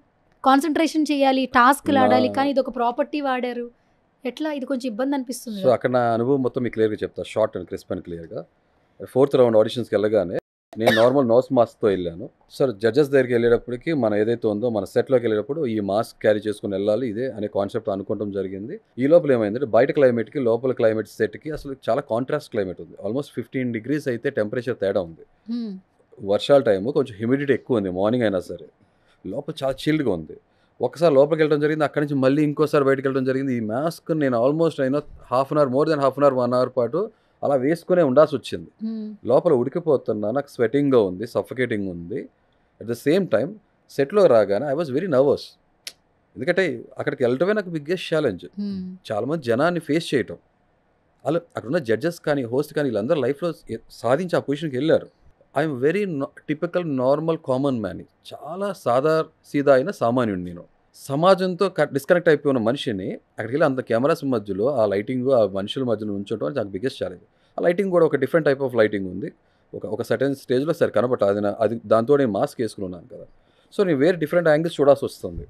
కాన్సన్ట్రేషన్ చేయాలి, టాస్క్లు ఆడాలి, కానీ ఇది ఒక ప్రాపర్టీ వాడారు, ఎట్లా ఇది కొంచెం ఇబ్బంది అనిపిస్తుంది. సో అక్కడ నా అనుభవం మొత్తం మీకు క్లియర్గా చెప్తా, షార్ట్ అండ్ క్రిస్ప్ అండ్ క్లియర్గా. 4th round ఆడిషన్స్కి వెళ్ళగానే నేను నార్మల్ నోస్ మాస్క్తో వెళ్ళాను. సార్ జడ్జెస్ దగ్గరికి వెళ్ళేటప్పటికి మనం ఏదైతే ఉందో మన సెట్లోకి వెళ్ళేటప్పుడు ఈ మాస్క్ క్యారీ చేసుకుని వెళ్ళాలి ఇదే అనే కాన్సెప్ట్ అనుకోవడం జరిగింది. ఈ లోపల ఏమైందంటే బయట క్లైమేట్కి లోపల క్లైమేట్ సెట్కి అసలు చాలా కాంట్రాస్ట్ క్లైమేట్ ఉంది. ఆల్మోస్ట్ 15 degrees అయితే టెంపరేచర్ తేడా ఉంది. వర్షాల టైము కొంచెం హ్యూమిడిటీ ఎక్కువ ఉంది, మార్నింగ్ అయినా సరే లోపల చాలా చిల్డ్గా ఉంది. ఒకసారి లోపలికి వెళ్ళడం జరిగింది, అక్కడి నుంచి మళ్ళీ ఇంకోసారి బయటకు వెళ్ళడం జరిగింది. ఈ మాస్క్ నేను ఆల్మోస్ట్ అయినా more than half an hour 1 hour పాటు అలా వేసుకునే ఉండాల్సి వచ్చింది. లోపల ఉడికిపోతున్నా, నాకు స్వెటింగ్గా ఉంది, సఫకేటింగ్ ఉంది. అట్ ద సేమ్ టైం సెట్లో రాగానే ఐ వాజ్ వెరీ నర్వస్, ఎందుకంటే అక్కడికి వెళ్ళటమే నాకు బిగ్గెస్ట్ ఛాలెంజ్. చాలామంది జనాన్ని ఫేస్ చేయటం, అలా అక్కడున్న జడ్జెస్ కానీ హోస్ట్ కానీ వీళ్ళందరూ లైఫ్లో సాధించి ఆ పొజిషన్కి వెళ్ళారు. I'm very typical normal common man, చాలా సీదా అయిన సామాన్యుడు. నేను సమాజంతో డిస్కనెక్ట్ అయిపోయిన మనిషిని అక్కడికి వెళ్ళి అంత కెమెరాస్ మధ్యలో ఆ లైటింగ్ ఆ మనుషుల మధ్యలో ఉంచడం నాకు బిగ్గెస్ట్ ఛాలెంజ్. ఆ లైటింగ్ కూడా ఒక డిఫరెంట్ టైప్ ఆఫ్ లైటింగ్ ఉంది, ఒక సర్టెన్ స్టేజ్లో సరే కనబట్ట అది దాంతో నేను మాస్క్ వేసుకుని ఉన్నాను కదా. సో నేను వేరే డిఫరెంట్ యాంగిల్స్ చూడాల్సి వస్తుంది.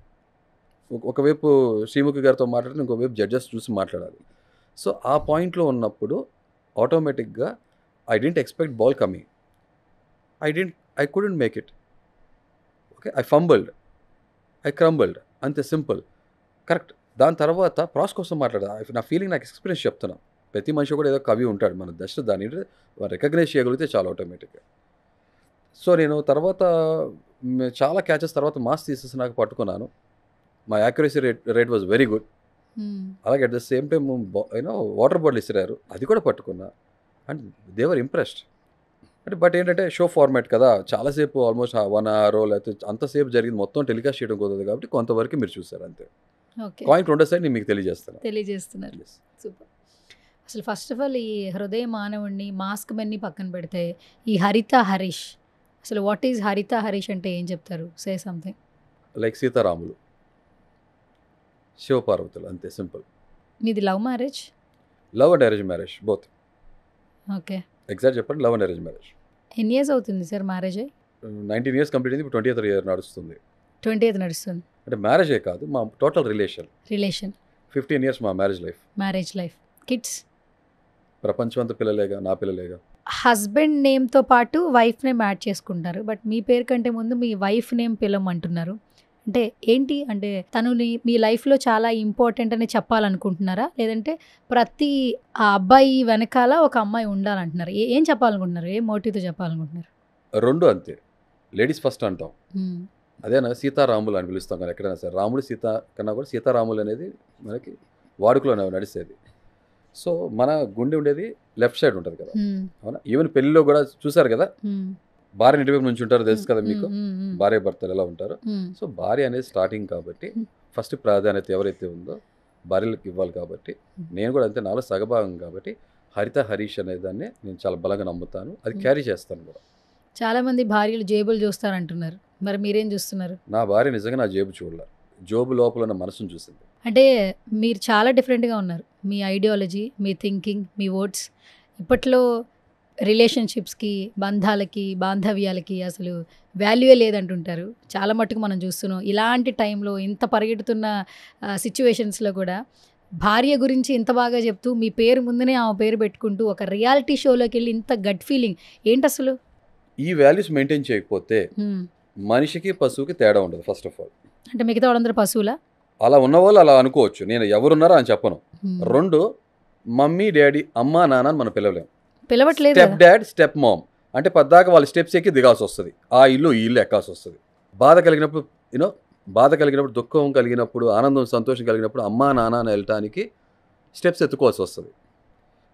ఒకవైపు శ్రీముఖి గారితో మాట్లాడితే ఇంకోవైపు జడ్జెస్ చూసి మాట్లాడాలి. సో ఆ పాయింట్లో ఉన్నప్పుడు ఆటోమేటిక్గా I didn't expect ball coming. I couldn't make it. Okay, I fumbled, I crumbled, అంతే సింపుల్. కరెక్ట్. దాని తర్వాత ప్రాస్ కోసం మాట్లాడా, నా ఫీలింగ్ నాకు ఎక్స్పీరియన్స్ చెప్తున్నా. ప్రతి మనిషి కూడా ఏదో కవి ఉంటాడు, మన జస్ట్ దాన్ని రికగ్నైజ్ చేయగలిగితే చాలా ఆటోమేటిక్గా. సో నేను తర్వాత చాలా క్యాచెస్ తర్వాత మాస్ తీసేసి నాకు పట్టుకున్నాను. మా accuracy rate was very good. అలాగే at the same time water bottle ఇసిరారు, అది కూడా పట్టుకున్నా. And they were impressed. అంటే బట్ ఏంటంటే షో ఫార్మాట్ కదా, చాలాసేపు ఆల్మోస్ట్ 1 hour లేకపోతే అంతసేపు జరిగింది మొత్తం టెలికాస్ట్ చేయడం కుదరదు కాబట్టి కొంతవరకు మీరు చూసారు అంతే. కాయిన్ రెండో సైడ్ నేను మీకు తెలియజేస్తున్నారు. సూపర్. అసలు ఫస్ట్ ఆఫ్ ఆల్ ఈ హృదయ మానవుడిని, మాస్క్ మెన్ని పక్కన పెడితే ఈ హరిత హరీష్, అసలు వాట్ ఈజ్ హరిత హరీష్ అంటే ఏం చెప్తారు? Say something. లైక్ సీతారాములు, శివపార్వతులు, అంతే సింపుల్. మీది love marriage? Love and arrange marriage both. Okay, exact చెప్పండి, లవ్ అండ్ అరేంజ్ మ్యారేజ్. ఎన్ని ఇయర్స్ అవుతుంది సార్ మ్యారేజ్ అయ్యి? 19 years కంప్లీట్ అయింది, ఇప్పుడు 20th year నడుస్తుంది. 20th నడుస్తుంది. అంటే మ్యారేజే కాదు, మా టోటల్ రిలేషన్ 15 years మా మ్యారేజ్ లైఫ్. కిడ్స్? ప్రపంచం అంతా పిల్లలేగా, నా పిల్లలేగా. హస్బెండ్ నేమ్తో పాటు వైఫ్ నేమ్ యాడ్ చేసుకుంటారు, బట్ మీ పేరు కంటే ముందు మీ వైఫ్ నేమ్ పిలవమంటున్నారు. అంటే ఏంటి, అంటే తను మీ లైఫ్లో చాలా ఇంపార్టెంట్ అని చెప్పాలనుకుంటున్నారా, లేదంటే ప్రతి ఆ అబ్బాయి వెనకాల ఒక అమ్మాయి ఉండాలంటున్నారు? ఏం చెప్పాలనుకుంటున్నారు, ఏ మోటివ్తో చెప్పాలనుకుంటున్నారు? రెండు అంతే. లేడీస్ ఫస్ట్ అంటాం, అదేనా సీతారాములు అని పిలుస్తాం కానీ ఎక్కడైనా సరే. రాముడు సీత కన్నా కూడా సీతారాములు అనేది మనకి వాడుకలో నడిచేది. సో మన గుండె ఉండేది లెఫ్ట్ సైడ్ ఉంటుంది కదా, అవునా? ఈవెన్ పెళ్ళిలో కూడా చూసారు కదా, భార్య ఇంటివైపు నుంచి ఉంటారు, తెలుసు కదా మీకు, భార్య భర్తలు ఎలా ఉంటారు. సో భార్య అనేది స్టార్టింగ్ కాబట్టి ఫస్ట్ ప్రాధాన్యత ఎవరైతే ఉందో భార్యలకు ఇవ్వాలి కాబట్టి నేను కూడా అంతే, నాలో సగభాగం కాబట్టి హరిత హరీష్ అనే దాన్ని నేను చాలా బలంగా నమ్ముతాను, అది క్యారీ చేస్తాను కూడా. చాలామంది భార్యలు జేబులు చూస్తారంటున్నారు, మరి మీరేం చూస్తున్నారు? నా భార్య నిజంగా నా జేబు చూడలే, జోబు లోపల ఉన్న మనసును చూసింది. అంటే మీరు చాలా డిఫరెంట్గా ఉన్నారు, మీ ఐడియాలజీ, మీ థింకింగ్, మీ వర్డ్స్. ఇప్పట్లో రిలేషన్షిప్స్కి, బంధాలకి, బాంధవ్యాలకి అసలు వాల్యూయే లేదంటుంటారు. చాలా మట్టుకు మనం చూస్తున్నాం. ఇలాంటి టైంలో, ఇంత పరిగెడుతున్న సిచ్యువేషన్స్లో కూడా భార్య గురించి ఇంత బాగా చెప్తూ మీ పేరు ముందునే ఆమె పేరు పెట్టుకుంటూ ఒక రియాలిటీ షోలోకి వెళ్ళి ఇంత గట్ ఫీలింగ్ ఏంటి అసలు? ఈ వాల్యూస్ మెయింటైన్ చేయకపోతే మనిషికి పశువుకి తేడా ఉండదు. ఫస్ట్ ఆఫ్ ఆల్ అంటే మిగతా వాళ్ళందరూ పశువులా? అలా ఉన్నవాళ్ళు అలా అనుకోవచ్చు, నేను ఎవరున్నారో అని చెప్పను. రెండు, మమ్మీ డాడీ, అమ్మా నాన్న అని మనం పిలవట్లేదు. స్టెప్ డాడ్, స్టెప్ మామ్ అంటే పద్దాక వాళ్ళ స్టెప్స్ ఎక్కి దిగాల్సి వస్తుంది, ఆ ఇల్లు ఈ ఇల్లు ఎక్కాల్సి వస్తుంది. బాధ కలిగినప్పుడు బాధ కలిగినప్పుడు, దుఃఖం కలిగినప్పుడు, ఆనందం సంతోషం కలిగినప్పుడు అమ్మా నాన్న అని వెళ్ళటానికి స్టెప్స్ ఎత్తుకోవాల్సి వస్తుంది.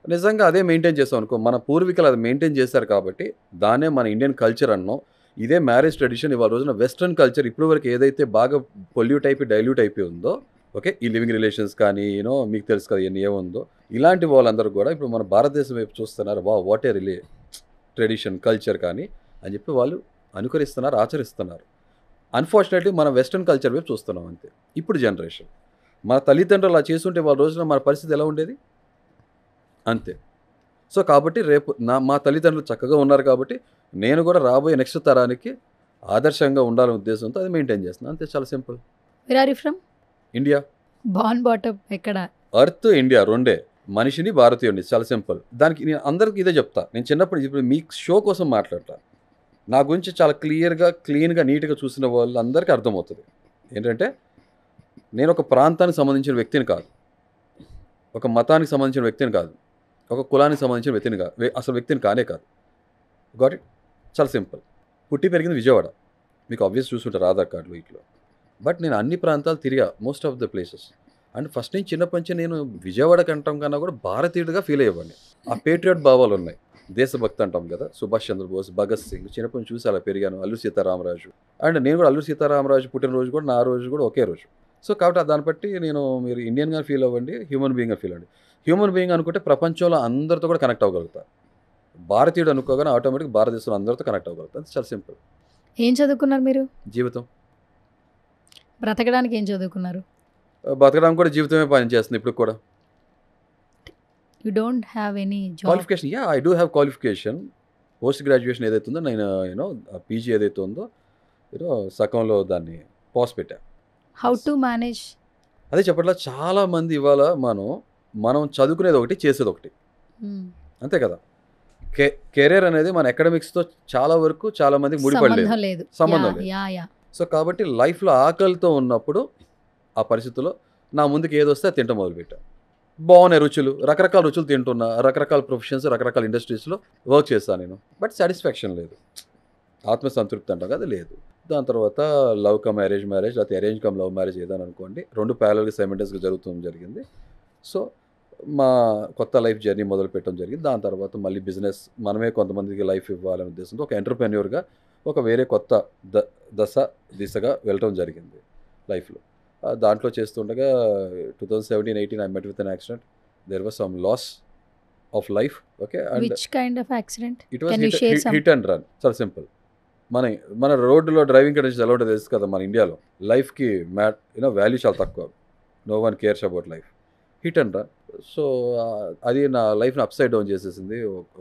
నిజంగా అదే మెయింటైన్ చేస్తాం అనుకో, మన పూర్వీకులు అది మెయింటైన్ చేశారు కాబట్టి దాన్నే మన ఇండియన్ కల్చర్ అన్నాం. ఇదే మ్యారేజ్ ట్రెడిషన్ ఇవాళ రోజున వెస్ట్రన్ కల్చర్ ఇప్పుడు వరకు ఏదైతే బాగా పొల్యూట్ అయిపోయి డైల్యూట్ అయిపోయి ఉందో, ఓకే, ఈ లివింగ్ రిలేషన్స్ కానీ మీకు తెలుసు కదా ఎన్ని ఏముందో, ఇలాంటి వాళ్ళందరూ కూడా ఇప్పుడు మన భారతదేశం వైపు చూస్తున్నారు. వాట్ ఏ ట్రెడిషన్ కల్చర్ కానీ అని చెప్పి వాళ్ళు అనుకరిస్తున్నారు, ఆచరిస్తున్నారు. అన్ఫార్చునేట్లీ మనం వెస్ట్రన్ కల్చర్ వైపు చూస్తున్నాం అంతే. ఇప్పుడు జనరేషన్ మన తల్లిదండ్రులు అలా చేస్తుంటే వాళ్ళ రోజున మన పరిస్థితి ఎలా ఉండేది అంతే. సో కాబట్టి రేపు మా తల్లిదండ్రులు చక్కగా ఉన్నారు కాబట్టి నేను కూడా రాబోయే నెక్స్ట్ తరానికి ఆదర్శంగా ఉండాలనే ఉద్దేశంతో అది మెయింటైన్ చేస్తున్నాను అంతే. చాలా simple. Where are you from? India. Born bottom ఎక్కడ? అర్త్ ఇండియా రెండే, మనిషిని భారతీయుడిని. చాలా సింపుల్. దానికి నేను అందరికి ఇదే చెప్తా. నేను చిన్నప్పుడు ఇప్పుడు మీ షో కోసం మాట్లాడతా, నా గురించి చాలా క్లియర్గా క్లీన్గా నీట్గా చూసిన వాళ్ళందరికీ అర్థమవుతుంది ఏంటంటే నేను ఒక ప్రాంతానికి సంబంధించిన వ్యక్తిని కాదు, ఒక మతానికి సంబంధించిన వ్యక్తిని కాదు, ఒక కులానికి సంబంధించిన వ్యక్తిని కాదు, అసలు వ్యక్తిని కానే కాదు. Got it? చాలా సింపుల్. పుట్టి పెరిగింది విజయవాడ, మీకు ఆబ్వియస్ చూసుంటారు ఆధార్ కార్డులో ఇట్లో. బట్ నేను అన్ని ప్రాంతాలు తిరిగా, most of the places. And first నుంచి చిన్నప్పటి నుంచి నేను విజయవాడకి అంటాం కన్నా కూడా భారతీయుడిగా ఫీల్ అయ్యేవాడిని. ఆ పేట్రియట్ భావాలు ఉన్నాయి, దేశభక్తి అంటాం కదా, సుభాష్ చంద్రబోస్, భగత్ సింగ్. చిన్నప్పటి నుంచి చూసి అలా పెరిగాను. అల్లూరి సీతారామరాజు. అండ్ నేను కూడా అల్లూరి సీతారామరాజు పుట్టినరోజు కూడా నా రోజు కూడా ఒకే రోజు. సో కాబట్టి దాన్ని బట్టి నేను మీరు ఇండియన్గా ఫీల్ అవ్వండి, హ్యూమన్ బీయింగ్గా ఫీల్ అవ్వండి. హ్యూమన్ బీయింగ్ అనుకుంటే ప్రపంచంలో అందరితో కూడా కనెక్ట్ అవ్వగలుగుతా. భారతీయుడు అనుకోగానే ఆటోమేటిక్ భారతదేశంలో అందరితో కనెక్ట్ అవ్వగలుగుతా. చాలా సింపుల్. ఏం చదువుకున్నారు మీరు? జీవితం. బ్రతకడానికి ఏం చదువుకున్నారు? బతకడానికి కూడా జీవితమే పనిచేస్తుంది ఇప్పుడు కూడా. You don't have any qualification? Yeah, I do have qualification. Post graduation ఏదైతే ఉందో నేను పీజీ ఏదైతే ఉందో సగంలో దాన్ని పాస్ పెట్టా. How to manage? అదే చెప్పట్లా, చాలామంది ఇవాళ మనం చదువుకునేది ఒకటి, చేసేది ఒకటి, అంతే కదా. కెరీర్ అనేది మన అకాడమిక్స్తో చాలా వరకు చాలా మందికి ముడిపడలేదు, లేదు సంబంధం లేదు. యా యా సో కాబట్టి లైఫ్లో ఆకలితో ఉన్నప్పుడు ఆ పరిస్థితుల్లో నా ముందుకు ఏది వస్తే తింట మొదలుపెట్టాను. బాగున్నాయి రుచులు, రకరకాల రుచులు తింటున్నా, రకరకాల ప్రొఫెషన్స్, రకరకాల ఇండస్ట్రీస్లో వర్క్ చేస్తాను నేను. బట్ సాటిస్ఫాక్షన్ లేదు, ఆత్మసంతృప్తి అంటాం కదా, లేదు. దాని తర్వాత లవ్ కమ్ అరేంజ్ మ్యారేజ్, లేకపోతే అరేంజ్ కమ్ లవ్ మ్యారేజ్ ఏదని అనుకోండి, 2 ప్యారల్గా సైమల్టేనియస్గా జరిగింది. సో మా కొత్త లైఫ్ జర్నీ మొదలు పెట్టడం జరిగింది. దాని తర్వాత మళ్ళీ బిజినెస్, మనమే కొంతమందికి లైఫ్ ఇవ్వాలనే ఉద్దేశంతో ఒక ఎంటర్ప్రెన్యూర్గా ఒక వేరే కొత్త దిశగా వెళ్ళటం జరిగింది లైఫ్లో. దాంట్లో చేస్తుండగా 2017-18 I met with an accident. There was some loss of life. Okay, and which kind of accident? it was Can you share some? hit and run. చాలా సింపుల్. మన రోడ్డులో డ్రైవింగ్ కండిషన్స్ ఎలా ఉంటుంది తెలుసు కదా మన ఇండియాలో. లైఫ్కి వాల్యూ చాలా తక్కువ. No one cares about life. Hit and run. So అది నా లైఫ్ని అప్సైడ్ డౌన్ చేసేసింది.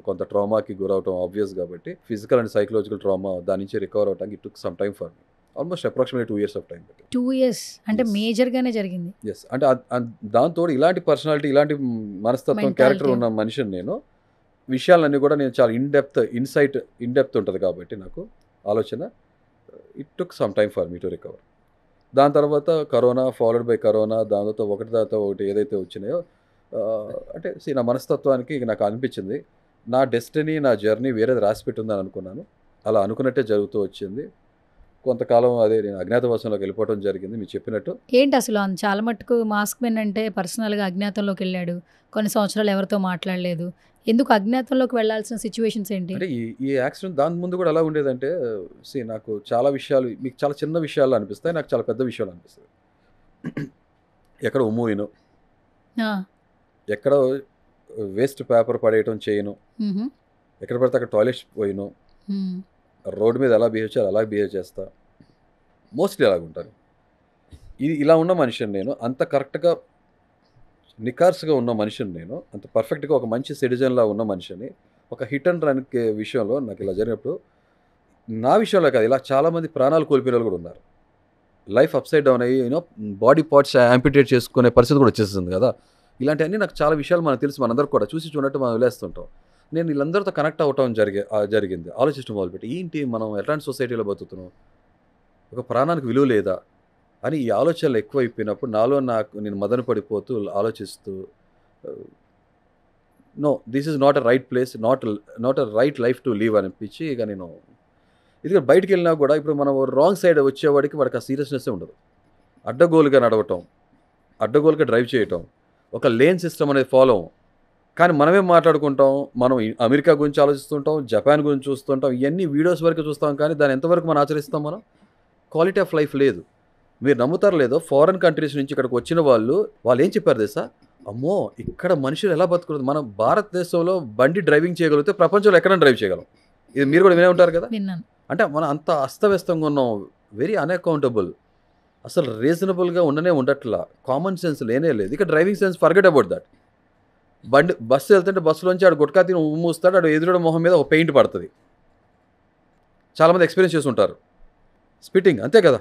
కొంత ట్రామాకి గురవటం ఆబ్వియస్ కాబట్టి, ఫిజికల్ అండ్ సైకలాజికల్ ట్రామా, దాని నుంచి రికవర్ అవడానికి it took some time for me. Almost approximately 2 years of time. 2 years అంటే Yes. మేజర్గానే జరిగింది. ఎస్, అంటే దాంతో ఇలాంటి పర్సనాలిటీ, ఇలాంటి మనస్తత్వం, Mentality. క్యారెక్టర్ ఉన్న మనిషిని నేను. విషయాలన్నీ కూడా నేను చాలా ఇన్డెప్త్ ఉంటుంది కాబట్టి నాకు ఆలోచన. It took some time for me to recover. దాని తర్వాత కరోనా, ఫాలోడ్ బై కరోనా, దానితో ఒకటి ఏదైతే వచ్చినాయో, అంటే నా మనస్తత్వానికి నాకు అనిపించింది నా డెస్టినీ, నా జర్నీ వేరేది రాసి పెట్టుందని అనుకున్నాను. అలా అనుకున్నట్టే జరుగుతూ వచ్చింది. కొంతకాలం అదే నేను అజ్ఞాతవాసంలోకి వెళ్ళిపోవడం జరిగింది మీరు చెప్పినట్టు. ఏంటి అసలు చాలా మట్టుకు మాస్క్ మెన్ అంటే పర్సనల్గా అజ్ఞాతంలోకి వెళ్ళాడు, కొన్ని సంవత్సరాలు ఎవరితో మాట్లాడలేదు, ఎందుకు అజ్ఞాతంలోకి వెళ్ళాల్సిన సిచ్యువేషన్స్ ఏంటి? అంటే ఈ యాక్సిడెంట్ దాని ముందు కూడా ఎలా ఉండేదంటే, నాకు చాలా విషయాలు మీకు చాలా చిన్న విషయాలు అనిపిస్తాయి, నాకు చాలా పెద్ద విషయాలు అనిపిస్తాయి. ఎక్కడ ఉమ్ముయిను, ఎక్కడ వేస్ట్ పేపర్ పడేయటం చేయను, ఎక్కడ పడితే అక్కడ టాయిలెట్స్ పోయిను, రోడ్డు మీద ఎలా బిహేవ్ చేయాలి అలా బిహేవ్ చేస్తా, మోస్ట్లీ అలాగుంటాను. ఇలా ఉన్న మనిషిని నేను, అంత కరెక్ట్గా నికార్స్గా ఉన్న మనిషిని నేను, అంత పర్ఫెక్ట్గా ఒక మంచి సిటిజన్లా ఉన్న మనిషిని ఒక హిట్ అండ్ రన్ విషయంలో నాకు ఇలా జరిగినప్పుడు, నా విషయంలో కాదు, ఇలా చాలామంది ప్రాణాలు కోల్పోయిన వాళ్ళు కూడా ఉన్నారు. లైఫ్ అప్సైడ్ డౌన్ అయ్యి బాడీ పార్ట్స్ యాంపిటేట్ చేసుకునే పరిస్థితి కూడా వచ్చేస్తుంది కదా. ఇలాంటివన్నీ నాకు చాలా విషయాలు మనకు తెలుసు, మనందరూ కూడా చూసి చూడట్టు మనం వదిలేస్తుంటాం. నేను వీళ్ళందరితో కనెక్ట్ అవ్వటం జరిగింది. ఆలోచించడం మొదలుపెట్టి, ఏంటి మనం ఎట్లాంటి సొసైటీలో బతుకుతున్నాం, ఒక ప్రాణానికి విలువ లేదా అని ఈ ఆలోచనలు ఎక్కువ అయిపోయినప్పుడు నాలో నేను మదన పడిపోతూ ఆలోచిస్తూ, no this is not a right place, not a right life to leave అనిపించి, ఇక నేను ఇది బయటికి వెళ్ళినా కూడా ఇప్పుడు మనం రాంగ్ సైడ్ వచ్చేవాడికి వాడికి ఆ సీరియస్నెస్సే ఉండదు. అడ్డగోలుగా నడవటం, అడ్డగోలుగా డ్రైవ్ చేయటం, ఒక లేన్ సిస్టమ్ అనేది ఫాలో అవ్వం. కానీ మనమేం మాట్లాడుకుంటాం, మనం అమెరికా గురించి ఆలోచిస్తుంటాం, జపాన్ గురించి చూస్తుంటాం, ఇవన్నీ వీడియోస్ వరకు చూస్తాం, కానీ దాన్ని ఎంతవరకు మనం ఆచరిస్తాం? మనం క్వాలిటీ ఆఫ్ లైఫ్ లేదు. మీరు నమ్ముతారు లేదో, ఫారెన్ కంట్రీస్ నుంచి ఇక్కడికి వచ్చిన వాళ్ళు ఏం చెప్పారు తెలుసా, అమ్మో ఇక్కడ మనుషులు ఎలా బతుకుతుంది, మనం భారతదేశంలో బండి డ్రైవింగ్ చేయగలిగితే ప్రపంచంలో ఎక్కడైనా డ్రైవ్ చేయగలం. ఇది మీరు కూడా వినే ఉంటారు కదా. అంటే మనం అంత అస్తవ్యస్తంగా ఉన్నాం, వెరీ అన్అకౌంటబుల్, అసలు రీజనబుల్గా ఉండట్లా, కామన్ సెన్స్ లేనే లేదు. ఇక driving sense forget about that. Bus వెళ్తుంటే బస్సులోంచి ఆడు గుట్కా తిని మూస్తాడు, ఆడు ఎదురుడ మొహం మీద ఒక పెయింట్ పడుతుంది. చాలామంది ఎక్స్పీరియన్స్ చేసి ఉంటారు. స్పిట్టింగ్ అంతే కదా.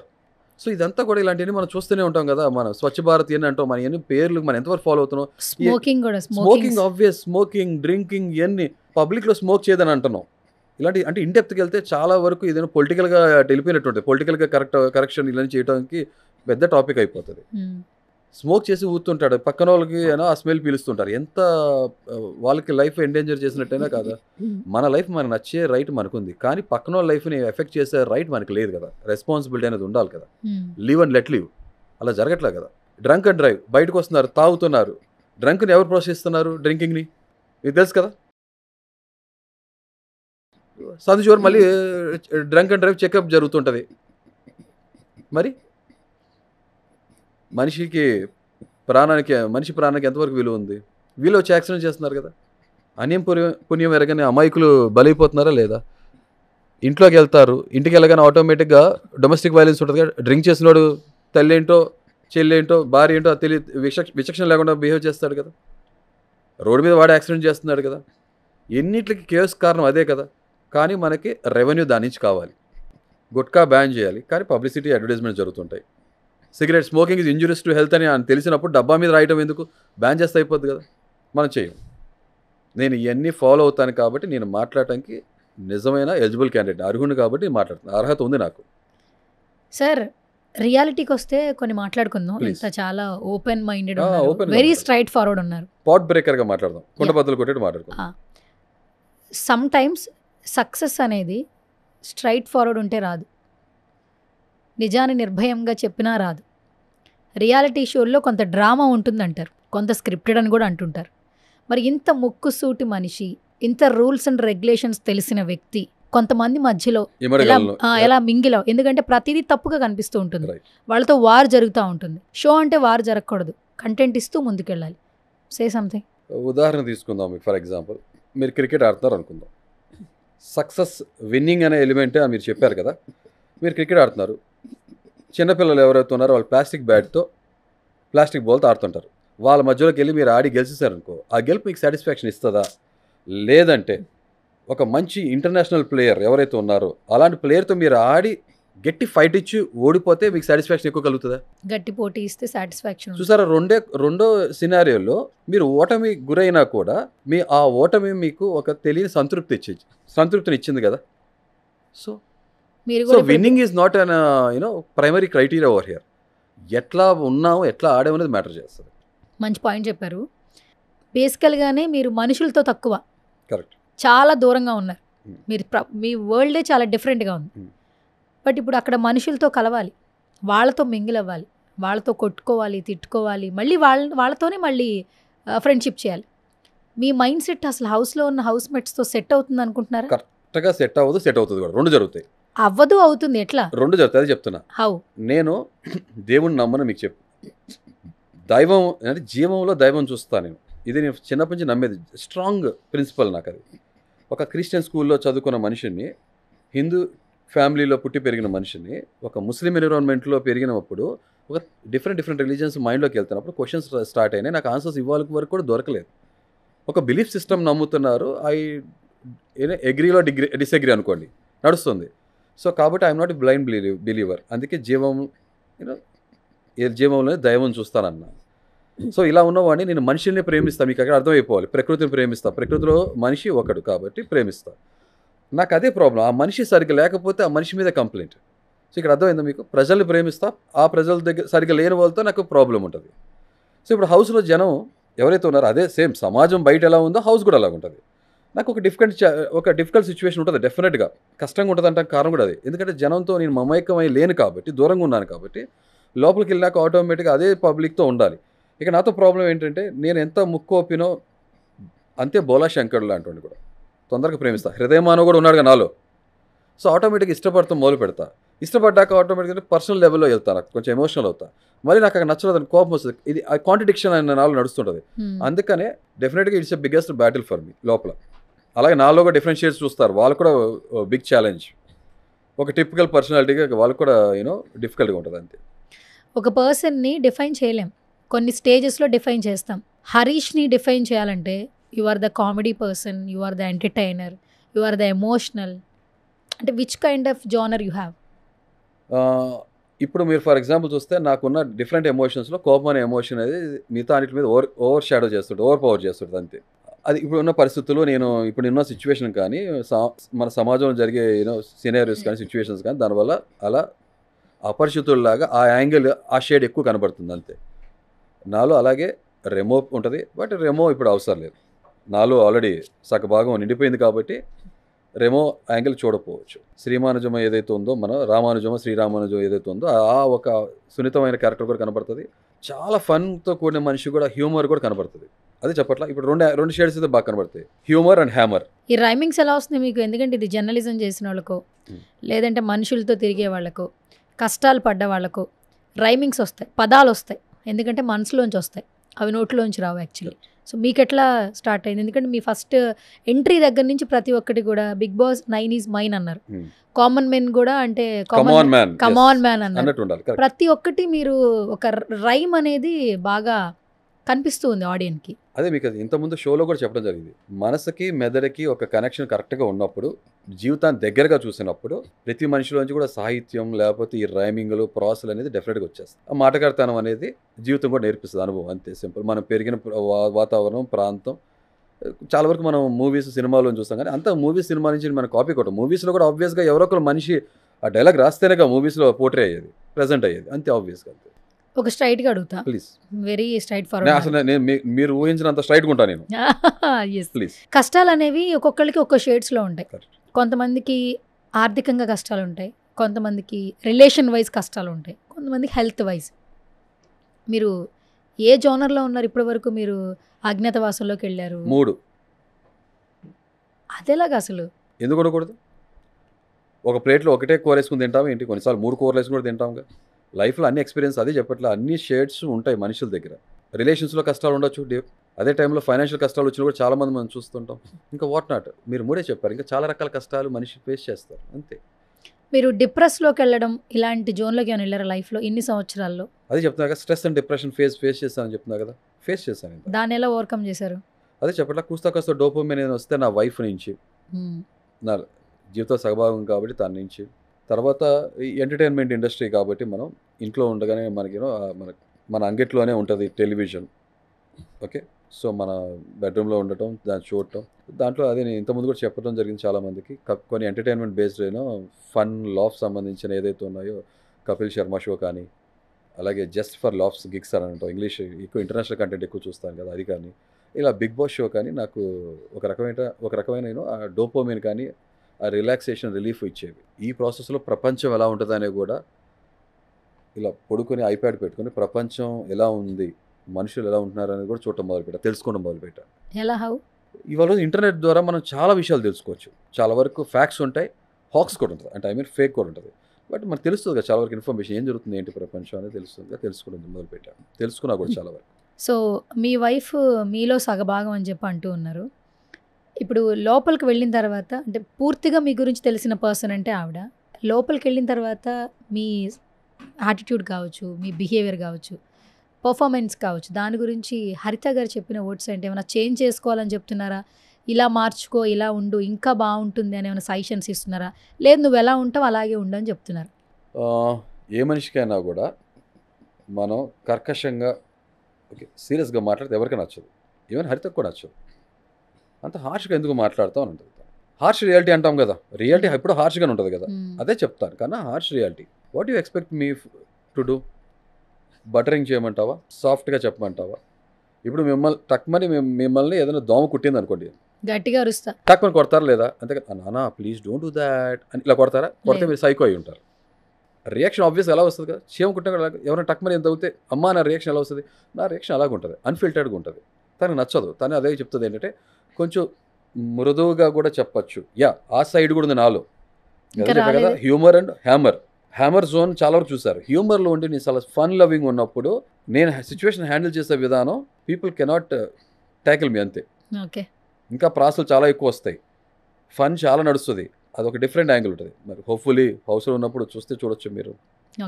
సో ఇదంతా కూడా ఇలాంటివన్నీ మనం చూస్తూనే ఉంటాం కదా. మనం స్వచ్ఛ భారత్ అని అంటాం, మన ఎన్ని పేర్లు మనం ఎంతవరకు ఫాలో అవుతున్నాం. స్మోకింగ్ ఆబ్వియస్, స్మోకింగ్, డ్రింకింగ్, ఇవన్నీ పబ్లిక్లో స్మోక్ చేయదని అంటున్నాం. ఇలాంటి అంటే ఇండెప్త్కి వెళ్తే చాలా వరకు ఏదైనా పొలిటికల్గా వెళ్ళిపోయినట్టు, పొలిటికల్గా కరెక్షన్ ఇలాంటి చేయడానికి పెద్ద టాపిక్ అయిపోతుంది. స్మోక్ చేసి ఊతుంటాడు, పక్కన వాళ్ళకి ఆ స్మెల్ పీలుస్తుంటారు. ఎంత వాళ్ళకి లైఫ్ ఎండేంజర్ చేసినట్టయినా కాదా. మన లైఫ్ మనకు నచ్చే రైట్ మనకుంది, కానీ పక్కన వాళ్ళ లైఫ్ని ఎఫెక్ట్ చేసే రైట్ మనకు లేదు కదా. రెస్పాన్సిబిలిటీ అనేది ఉండాలి కదా. లీవ్ అండ్ లెట్ లీవ్ అలా జరగట్లే కదా. డ్రంక్ అండ్ డ్రైవ్, బయటకు వస్తున్నారు, తాగుతున్నారు. డ్రంక్ని ఎవరు ప్రోత్సహిస్తున్నారు? డ్రింకింగ్ని. మీకు తెలుసు కదా. సందుచూరు మళ్ళీ డ్రంక్ అండ్ డ్రైవ్ చెకప్ జరుగుతుంటుంది. మరి మనిషి ప్రాణానికి ఎంతవరకు విలువ ఉంది? వీళ్ళు వచ్చి యాక్సిడెంట్ చేస్తున్నారు కదా. అన్యం పుణ్యం ఎరగని అమాయకులు బలైపోతున్నారా లేదా? ఇంట్లోకి వెళ్తారు, ఇంటికి వెళ్ళగానే ఆటోమేటిక్గా డొమెస్టిక్ వైలెన్స్ ఉంటుంది కదా. డ్రింక్ చేసినోడు తల్లి ఏంటో, చెల్లి ఏంటో, భార్య ఏంటో తెలియ విచక్షణ లేకుండా బిహేవ్ చేస్తాడు కదా. రోడ్డు మీద వాడు యాక్సిడెంట్ చేస్తున్నాడు కదా. ఎన్నిటికి కేసు కారణం అదే కదా. కానీ మనకి రెవెన్యూ దాని నుంచి కావాలి. గుట్కా బ్యాన్ చేయాలి, కానీ పబ్లిసిటీ, అడ్వర్టైజ్మెంట్ జరుగుతుంటాయి. Cigarette smoking is injurious to health అని తెలిసినప్పుడు డబ్బా మీద రాయటం ఎందుకు? బ్యాన్ చేస్తే అయిపోద్ది కదా. మనం చేయం. నేను ఇవన్నీ ఫాలో అవుతాను కాబట్టి నేను మాట్లాడటానికి నిజమైన ఎలిజిబుల్ క్యాండిడేట్, అర్హుని కాబట్టి మాట్లాడుతాను, అర్హత ఉంది నాకు. సార్ రియాలిటీకి వస్తే కొన్ని మాట్లాడుకుందాం. Please. ఇంత చాలా ఓపెన్ మైండెడ్ open గా వెరీ మాట్లాడు. స్ట్రైట్ ఫార్వర్డ్ ఉన్నారు. పాట్ బ్రేకర్గా మాట్లాడదాం, కుండబద్దలు కొట్టేట్టు మాట్లాడుకుందాం. సమ్ టైమ్స్ సక్సెస్ అనేది స్ట్రైట్ ఫార్వర్డ్ ఉంటే రాదు, నిజాన్ని నిర్భయంగా చెప్పినా రాదు. రియాలిటీ షోల్లో కొంత డ్రామా ఉంటుందంటారు, కొంత స్క్రిప్టెడ్ అని కూడా అంటుంటారు. మరి ఇంత ముక్కుసూటి మనిషి, ఇంత రూల్స్ అండ్ రెగ్యులేషన్స్ తెలిసిన వ్యక్తి కొంతమంది మధ్యలో ఇమడగలను. ఎలా మింగిలావు? ఎందుకంటే ప్రతిదీ తప్పుగా కనిపిస్తూ ఉంటుంది, Right. వాళ్ళతో వార్ జరుగుతూ ఉంటుంది. షో అంటే వార్ జరగకూడదు, కంటెంట్ ఇస్తూ ముందుకెళ్ళాలి. Say something. ఉదాహరణ తీసుకుందాం. మీకు ఫర్ ఎగ్జాంపుల్ మీరు క్రికెట్ ఆడుతున్నారు అనుకుందాం. సక్సెస్ విన్నింగ్ అనే ఎలిమెంటే మీరు చెప్పారు కదా. మీరు క్రికెట్ ఆడుతున్నారు, చిన్నపిల్లలు ఎవరైతే ఉన్నారో వాళ్ళు ప్లాస్టిక్ బ్యాట్తో ప్లాస్టిక్ బాల్తో ఆడుతుంటారు. వాళ్ళ మధ్యలోకి వెళ్ళి మీరు ఆడి గెలిచేశారనుకో, ఆ గెలుపు మీకు సాటిస్ఫాక్షన్ ఇస్తుందా? లేదంటే ఒక మంచి ఇంటర్నేషనల్ ప్లేయర్ ఎవరైతే ఉన్నారో అలాంటి ప్లేయర్తో మీరు ఆడి గట్టి ఫైట్ ఇచ్చి ఓడిపోతే మీకు సాటిస్ఫాక్షన్ ఎక్కువ కలుగుతుందా? గట్టి పోటీ ఇస్తే సాటిస్ఫాక్షన్. చూసారా, రెండో సినారియోలో మీరు ఓటమి గురైనా కూడా ఆ ఓటమి మీకు ఒక తెలియని సంతృప్తిని ఇచ్చింది కదా. సో మీరు సో కూడా winnowing is not an primary criteria over here. ఎట్లా ఉన్నాము, ఎట్లా ఆడామనేది మ్యాటర్ చేస్తుంది. మంచి పాయింట్ చెప్పారు. బేసికల్గానే మీరు మనుషులతో తక్కువ, కరెక్ట్, చాలా దూరంగా ఉన్నారు. Hmm. మీరు మీ వరల్డే చాలా డిఫరెంట్గా ఉంది. Hmm. బట్ ఇప్పుడు అక్కడ మనుషులతో కలవాలి, వాళ్ళతో మింగిల్ అవ్వాలి, వాళ్ళతో కొట్టుకోవాలి, తిట్టుకోవాలి, మళ్ళీ వాళ్ళతోనే మళ్ళీ ఫ్రెండ్షిప్ చేయాలి. మీ మైండ్ సెట్ అసలు హౌస్లో ఉన్న హౌస్ మేట్స్తో సెట్ అవుతుంది అనుకుంటున్నారా? కరెక్ట్గా సెట్ అవ్వదు, సెట్ అవుతుంది కూడా. రెండు జరుగుతాయి. అవ్వదు, అవుతుంది. ఎట్లా? రెండు జరుగుతాయి, అది చెప్తున్నా. హౌ? నేను దేవుణ్ణి నమ్మను మీకు చెప్పు. దైవం అంటే జీవంలో దైవం చూస్తాను నేను. ఇది నేను చిన్నప్పటి నుంచి నమ్మేది, స్ట్రాంగ్ ప్రిన్సిపల్ నాకు అది. ఒక క్రిస్టియన్ స్కూల్లో చదువుకున్న మనిషిని, హిందూ ఫ్యామిలీలో పుట్టి పెరిగిన మనిషిని, ఒక ముస్లిం ఎన్విరాన్మెంట్లో పెరిగినప్పుడు ఒక డిఫరెంట్ రిలీజియన్స్ మైండ్లోకి వెళ్తున్నప్పుడు క్వశ్చన్స్ స్టార్ట్ అయినాయి. నాకు ఆన్సర్స్ ఇవ్వాలి వరకు కూడా దొరకలేదు. ఒక బిలీఫ్ సిస్టమ్ నమ్ముతున్నారు, అగ్రీలో డిసగ్రీ అనుకోండి, నడుస్తుంది. సో కాబట్టి ఐఎమ్ నాట్ బ్లైండ్ బిలీవర్. అందుకే జీవంలోనే దైవం చూస్తానన్నా. సో ఇలా ఉన్నవాడిని నేను మనిషిని ప్రేమిస్తాను. మీకు అక్కడ అర్థమైపోవాలి. ప్రకృతిని ప్రేమిస్తా, ప్రకృతిలో మనిషి ఒకడు కాబట్టి ప్రేమిస్తా. నాకు అదే ప్రాబ్లం, ఆ మనిషి సరిగ్గా లేకపోతే ఆ మనిషి మీద కంప్లైంట్. సో ఇక్కడ అర్థమైందా మీకు? ప్రజల్ని ప్రేమిస్తా, ఆ ప్రజల దగ్గర సరిగ్గా లేని వాళ్ళతో నాకు ప్రాబ్లం ఉంటుంది. సో ఇప్పుడు హౌస్లో జనం ఎవరైతే ఉన్నారో అదే సేమ్ సమాజం బయట ఎలా ఉందో హౌస్ కూడా అలాగ ఉంటుంది. నాకు ఒక డిఫికల్ట్ సిచ్యువేషన్ ఉంటుంది, డెఫినెట్గా కష్టంగా ఉంటుంది అంటే కారణం కూడా అదే. ఎందుకంటే జనంతో నేను మమైకమై లేను కాబట్టి, దూరంగా ఉన్నాను కాబట్టి, లోపలికి వెళ్ళినాక ఆటోమేటిక్గా అదే పబ్లిక్తో ఉండాలి. ఇక నాతో ప్రాబ్లం ఏంటంటే నేను ఎంత ముక్కోపినో అంతే బోలా శంకర్ లాంటి కూడా తొందరగా ప్రేమిస్తా. హృదయమానవ కూడా ఉన్నాడుగా నాలో. సో ఆటోమేటిక్గా ఇష్టపడతాం మొదలు పెడతా. ఇష్టపడ్డాక ఆటోమేటిక్గా పర్సనల్ లెవెల్లో వెళ్తా, నాకు కొంచెం ఎమోషనల్ అవుతా. మళ్ళీ నాకు అక్కడ నచ్చలేదు, కోపం వస్తుంది. ఇది ఆ కాంట్రడిక్షన్ అనే నాలో నడుస్తుంటుంది. అందుకనే డెఫినెట్గా it's a biggest battle for me లోపల. అలాగే నాలో కూడా డిఫరెన్షియేట్స్ చూస్తారు, వాళ్ళు కూడా బిగ్ ఛాలెంజ్. ఒక టిపికల్ పర్సనాలిటీగా వాళ్ళు కూడా డిఫికల్ట్గా ఉంటుంది అంతే. ఒక పర్సన్ని డిఫైన్ చేయలేం, కొన్ని స్టేజెస్లో డిఫైన్ చేస్తాం. హరీష్ని డిఫైన్ చేయాలంటే you are the comedy person, you are the entertainer, you are the emotional, అంటే which kind of genre you have? ఇప్పుడు మీరు ఫర్ ఎగ్జాంపుల్ చూస్తే నాకున్న డిఫరెంట్ ఎమోషన్స్లో కోపం అనే ఎమోషన్ అనేది మిగతా అన్నిటి మీద ఓవర్ షాడో చేస్తుంది, ఓవర్ పవర్ చేస్తుంది అంతే. అది ఇప్పుడు ఉన్న పరిస్థితుల్లో ఇప్పుడు ఉన్న సిచ్యువేషన్ కానీ మన సమాజంలో జరిగే సినారియోస్ కానీ సిచ్యువేషన్స్ కానీ దానివల్ల అలా అపరిచితుల్లాగా ఆ యాంగిల్ ఆ షేడ్ ఎక్కువ కనబడుతుంది అంతే. నాలో అలాగే రెమో ఉంటుంది, బట్ రెమో ఇప్పుడు అవసరం లేదు. నాలో ఆల్రెడీ సగభాగం నిండిపోయింది కాబట్టి రెమో యాంగిల్ చూడకపోవచ్చు. శ్రీమానుజం ఏదైతే ఉందో, మన రామానుజమ శ్రీరామానుజం ఏదైతే ఉందో ఆ ఒక సున్నితమైన క్యారెక్టర్ కూడా కనబడుతుంది. చాలా ఫన్తో కూడిన మనిషి కూడా, హ్యూమర్ కూడా కనబడుతుంది. అది చెప్పట్లా, ఇప్పుడు రెండు షేడ్స్ అయితే బాగా కనబడతాయి, హ్యూమర్ అండ్ హ్యామర్. ఈ రైమింగ్స్ ఎలా వస్తుంది మీకు? ఎందుకంటే ఇది జర్నలిజం చేసిన వాళ్ళకో లేదంటే మనుషులతో తిరిగే వాళ్ళకో కష్టాలు పడ్డ వాళ్ళకో రైమింగ్స్ వస్తాయి, పదాలు వస్తాయి. ఎందుకంటే మనసులోంచి వస్తాయి, అవి నోట్లోంచి రావు యాక్చువల్లీ. సో మీకు ఎట్లా స్టార్ట్ అయింది? ఎందుకంటే మీ ఫస్ట్ ఎంట్రీ దగ్గర నుంచి ప్రతి ఒక్కటి కూడా బిగ్ బాస్ 9 ఈజ్ మైన్ అన్నారు, కామన్ మెన్ కూడా అంటే కమాన్ మ్యాన్ అన్నారు. ప్రతి ఒక్కటి మీరు ఒక రైమ్ అనేది బాగా కనిపిస్తూ ఉంది ఆడియన్స్కి. అదే మీకు ఇంతకుముందు షోలో కూడా చెప్పడం జరిగింది. మనసుకి మెదడుకి ఒక కనెక్షన్ కరెక్ట్గా ఉన్నప్పుడు, జీవితాన్ని దగ్గరగా చూసినప్పుడు ప్రతి మనిషిలోంచి కూడా సాహిత్యం లేకపోతే ఈ రైమింగ్లు ప్రాసలు అనేది డెఫినెట్గా వచ్చేస్తుంది. ఆ మాటగారితనం అనేది జీవితం కూడా నేర్పిస్తుంది, అనుభవం అంతే సింపుల్. మనం పెరిగిన వాతావరణం, ప్రాంతం, చాలా వరకు మనం మూవీస్ సినిమాలో చూస్తాం కానీ అంత మూవీస్ సినిమా నుంచి మనం కాపీ కొట్టాం. మూవీస్లో కూడా ఆబ్వియస్గా ఎవరో ఒకరు మనిషి ఆ డైలాగ్ రాస్తేనే మూవీస్లో పోర్ట్రే అయ్యేది, ప్రజెంట్ అయ్యేది, అంతే ఆబ్వియస్గా. అంతే. ఒక స్ట్రైట్గా అడుగుతా, ప్లీజ్. వెరీ స్ట్రైట్ అసలు నేను మీరు ఊహించినంత స్ట్రైట్గా ఉంటాను నేను. ప్లీజ్. కష్టాలు అనేవి ఒక్కొక్కరికి ఒక్కో షేడ్స్లో ఉంటాయి. Correct. కొంతమందికి ఆర్థికంగా కష్టాలు ఉంటాయి, కొంతమందికి రిలేషన్ వైజ్ కష్టాలు ఉంటాయి, కొంతమందికి హెల్త్ వైజ్. మీరు ఏ జోనర్లో ఉన్నారు ఇప్పటి వరకు? మీరు అజ్ఞాతవాసంలోకి వెళ్ళారు, 3 అదేలాగా అసలు ఎందుకు ఉండకూడదు? ఒక ప్లేట్లో ఒకటే కూర వేసుకుని తింటాం ఏంటి, కొన్నిసార్లు 3 కూరలు వేసుకుని కూడా తింటాంగా. లైఫ్లో అన్ని ఎక్స్పీరియన్స్ అదే చెప్పట్లే, అన్ని షేడ్స్ ఉంటాయి మనుషుల దగ్గర. రిలేషన్స్లో కష్టాలు ఉండొచ్చు, అదే టైంలో ఫైనాన్షియల్ కష్టాలు వచ్చినా కూడా చాలామంది మనం చూస్తుంటాం. ఇంకా వాట్ నాట్, మీరు 3 చెప్పారు, ఇంకా చాలా రకాల కష్టాలు మనిషి ఫేస్ చేస్తారు, అంతే. మీరు డిప్రెస్లోకి వెళ్ళడం ఇలాంటి జోన్లోకి ఏమైనా వెళ్ళారా లైఫ్లో ఇన్ని సంవత్సరాల్లో? అదే చెప్తున్నా కదా, స్ట్రెస్ అండ్ డిప్రెషన్ ఫేస్ చేస్తానని చెప్తున్నా కదా, ఫేస్ చేశాను. ఇంకా దాన్ని ఎలా ఓవర్కమ్ చేశారు? అదే చెప్పట్లా, కాస్త డోపమైన్ వస్తే నా వైఫ్ నుంచి, నా జీవిత సహభాగం కాబట్టి తన నుంచి, తర్వాత ఈ ఎంటర్టైన్మెంట్ ఇండస్ట్రీ కాబట్టి మనం ఇంట్లో ఉండగానే మనకి మన అంగిట్లోనే ఉంటుంది టెలివిజన్. ఓకే, సో మన బెడ్రూమ్లో ఉండటం, దాన్ని చూడటం, దాంట్లో అదే నేను ఇంతకుముందు కూడా చెప్పడం జరిగింది చాలామందికి. కొన్ని ఎంటర్టైన్మెంట్ బేస్డ్ అయినా ఫన్ లాఫ్ సంబంధించిన ఏదైతే ఉన్నాయో, కపిల్ శర్మ షో కానీ, అలాగే జస్ట్ ఫర్ లాఫ్స్ గిగ్స్ అని అంటాం, ఇంగ్లీష్ ఎక్కువ ఇంటర్నేషనల్ కంటెంట్ ఎక్కువ చూస్తాను కదా అది కానీ, ఇలా బిగ్ బాస్ షో కానీ నాకు ఒక రకమైన ఆ డోపోమైన్ కానీ ఆ రిలాక్సేషన్ రిలీఫ్ ఇచ్చేవి. ఈ ప్రాసెస్లో ప్రపంచం ఎలా ఉంటుందనే కూడా ఇలా పడుకొని ఐప్యాడ్ పెట్టుకొని ప్రపంచం ఎలా ఉంది, మనుషులు ఎలా ఉంటున్నారు అనేది కూడా చూడటం మొదలుపెట్టా, తెలుసుకోవడం మొదలుపెట్టా. ఎలా? హౌ? ఇవాళ ఇంటర్నెట్ ద్వారా మనం చాలా విషయాలు తెలుసుకోవచ్చు. చాలా వరకు ఫ్యాక్ట్స్ ఉంటాయి, హాక్స్ కూడా ఉంటుంది, అంటే ఫేక్ కూడా ఉంటుంది. బట్ మనకు తెలుస్తుంది కదా చాలా వరకు ఇన్ఫర్మేషన్, ఏం జరుగుతుంది ఏంటి ప్రపంచం అనేది తెలుస్తుంది కదా, తెలుసుకోవడం మొదలుపెట్టా, తెలుసుకున్నా కూడా చాలా వరకు. సో మీ వైఫ్ మీలో సగభాగం అని చెప్పి అంటూ ఉన్నారు. ఇప్పుడు లోపలికి వెళ్ళిన తర్వాత, అంటే పూర్తిగా మీ గురించి తెలిసిన పర్సన్ అంటే ఆవిడ, లోపలికి వెళ్ళిన తర్వాత మీ యాటిట్యూడ్ కావచ్చు, మీ బిహేవియర్ కావచ్చు, పర్ఫార్మెన్స్ కావచ్చు, దాని గురించి హరిత గారు చెప్పిన వర్డ్స్ అంటే ఏమైనా చేంజ్ చేసుకోవాలని చెప్తున్నారా? ఇలా మార్చుకో, ఇలా ఉండు, ఇంకా బాగుంటుంది అని ఏమైనా సజెషన్స్ ఇస్తున్నారా? లేదు నువ్వు ఎలా ఉంటావు అలాగే ఉండు అని చెప్తున్నారు? ఏ మనిషికైనా కూడా మనం కర్కశంగా సీరియస్గా మాట్లాడితే ఎవరికి నచ్చదు, ఈవెన్ హరితకు కూడా నచ్చదు. అంత హార్ష్గా ఎందుకు మాట్లాడతాం అని ఉంటుంది. హార్ష్ రియాలిటీ అంటాం కదా, రియాలిటీ ఎప్పుడు హార్ష్గానే ఉంటుంది కదా, అదే చెప్తాను. కానీ harsh reality, what you expect me to do? Buttering చేయమంటావా, సాఫ్ట్గా చెప్పమంటావా? ఇప్పుడు మిమ్మల్ని ఏదైనా దోమ కుట్టింది అనుకోండి, గట్టిగా అరుస్తా, టక్మని కొడతారా లేదా? అంతే నానా ప్లీజ్ డోంట్ డూ దాట్ అని ఇలా కొడతారా? కొడితే మీరు సైకో అయి ఉంటారు. రియాక్షన్ ఆబ్వియస్ ఎలా వస్తుంది కదా, చీమ కుట్టిన ఎవరైనా టక్మని ఎంత అవుతే అమ్మా నా రియాక్షన్ ఎలా వస్తుంది? నా రియాక్షన్ అలాగే ఉంటుంది, అన్ఫిల్టర్డ్గా ఉంటుంది. తనకు నచ్చదు, తను అదే చెప్తుంది ఏంటంటే కొంచెం మృదువుగా కూడా చెప్పచ్చు. ఆ సైడ్ కూడా ఉంది నాలో కదా, హ్యూమర్ అండ్ హ్యామర్ జోన్ చాలా వరకు చూసారు. హ్యూమర్లో ఉండి నేను చాలా ఫన్ లవింగ్ ఉన్నప్పుడు నేను సిచ్యువేషన్ హ్యాండిల్ చేసే విధానం పీపుల్ కెనాట్ ట్యాకిల్ మీ, అంతే. ఓకే, ఇంకా ప్రాసలు చాలా ఎక్కువ వస్తాయి, ఫన్ చాలా నడుస్తుంది, అదొక డిఫరెంట్ యాంగిల్ ఉంటుంది. మరి హోప్ఫుల్లీ హౌస్లో ఉన్నప్పుడు చూడొచ్చు మీరు.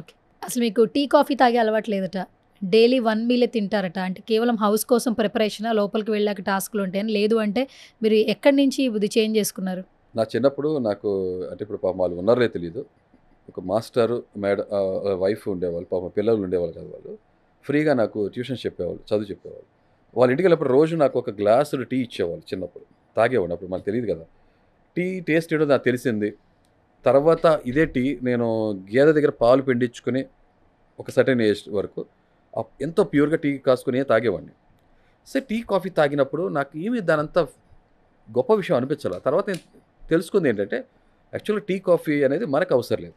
ఓకే, అసలు మీకు టీ కాఫీ తాగే అలవాటు లేదట, డైలీ 1 మీలే తింటారట, అంటే కేవలం హౌస్ కోసం ప్రిపరేషనా, లోపలికి వెళ్ళాక టాస్క్లు ఉంటాయని? లేదు అంటే మీరు ఎక్కడి నుంచి ఇది చేంజ్ చేసుకున్నారు? నా చిన్నప్పుడు నాకు అంటే ఇప్పుడు పాపం వాళ్ళు ఉన్నారో తెలియదు, ఒక మాస్టర్ వైఫ్ ఉండేవాళ్ళు, పాపం పిల్లలు ఉండేవాళ్ళు కదా, వాళ్ళు ఫ్రీగా నాకు ట్యూషన్స్ చెప్పేవాళ్ళు, చదువు చెప్పేవాళ్ళు. వాళ్ళ ఇంటికి వెళ్ళినప్పుడు రోజు నాకు ఒక గ్లాసులు టీ ఇచ్చేవాళ్ళు. చిన్నప్పుడు తాగేవాడు, అప్పుడు మనకు తెలియదు కదా, టీ టేస్ట్ ఏంటో నాకు తెలిసింది. తర్వాత ఇదే టీ నేను గేదె దగ్గర పాలు పిండించుకుని ఒక సర్టెన్ ఏజ్ వరకు ఎంతో ప్యూర్గా టీ కాసుకుని తాగేవాడిని. సో టీ కాఫీ తాగినప్పుడు నాకు ఏమి దానంతా గొప్ప విషయం అనిపించాలి. తర్వాత నేను తెలుసుకుంది ఏంటంటే యాక్చువల్గా టీ కాఫీ అనేది మనకు అవసరం లేదు,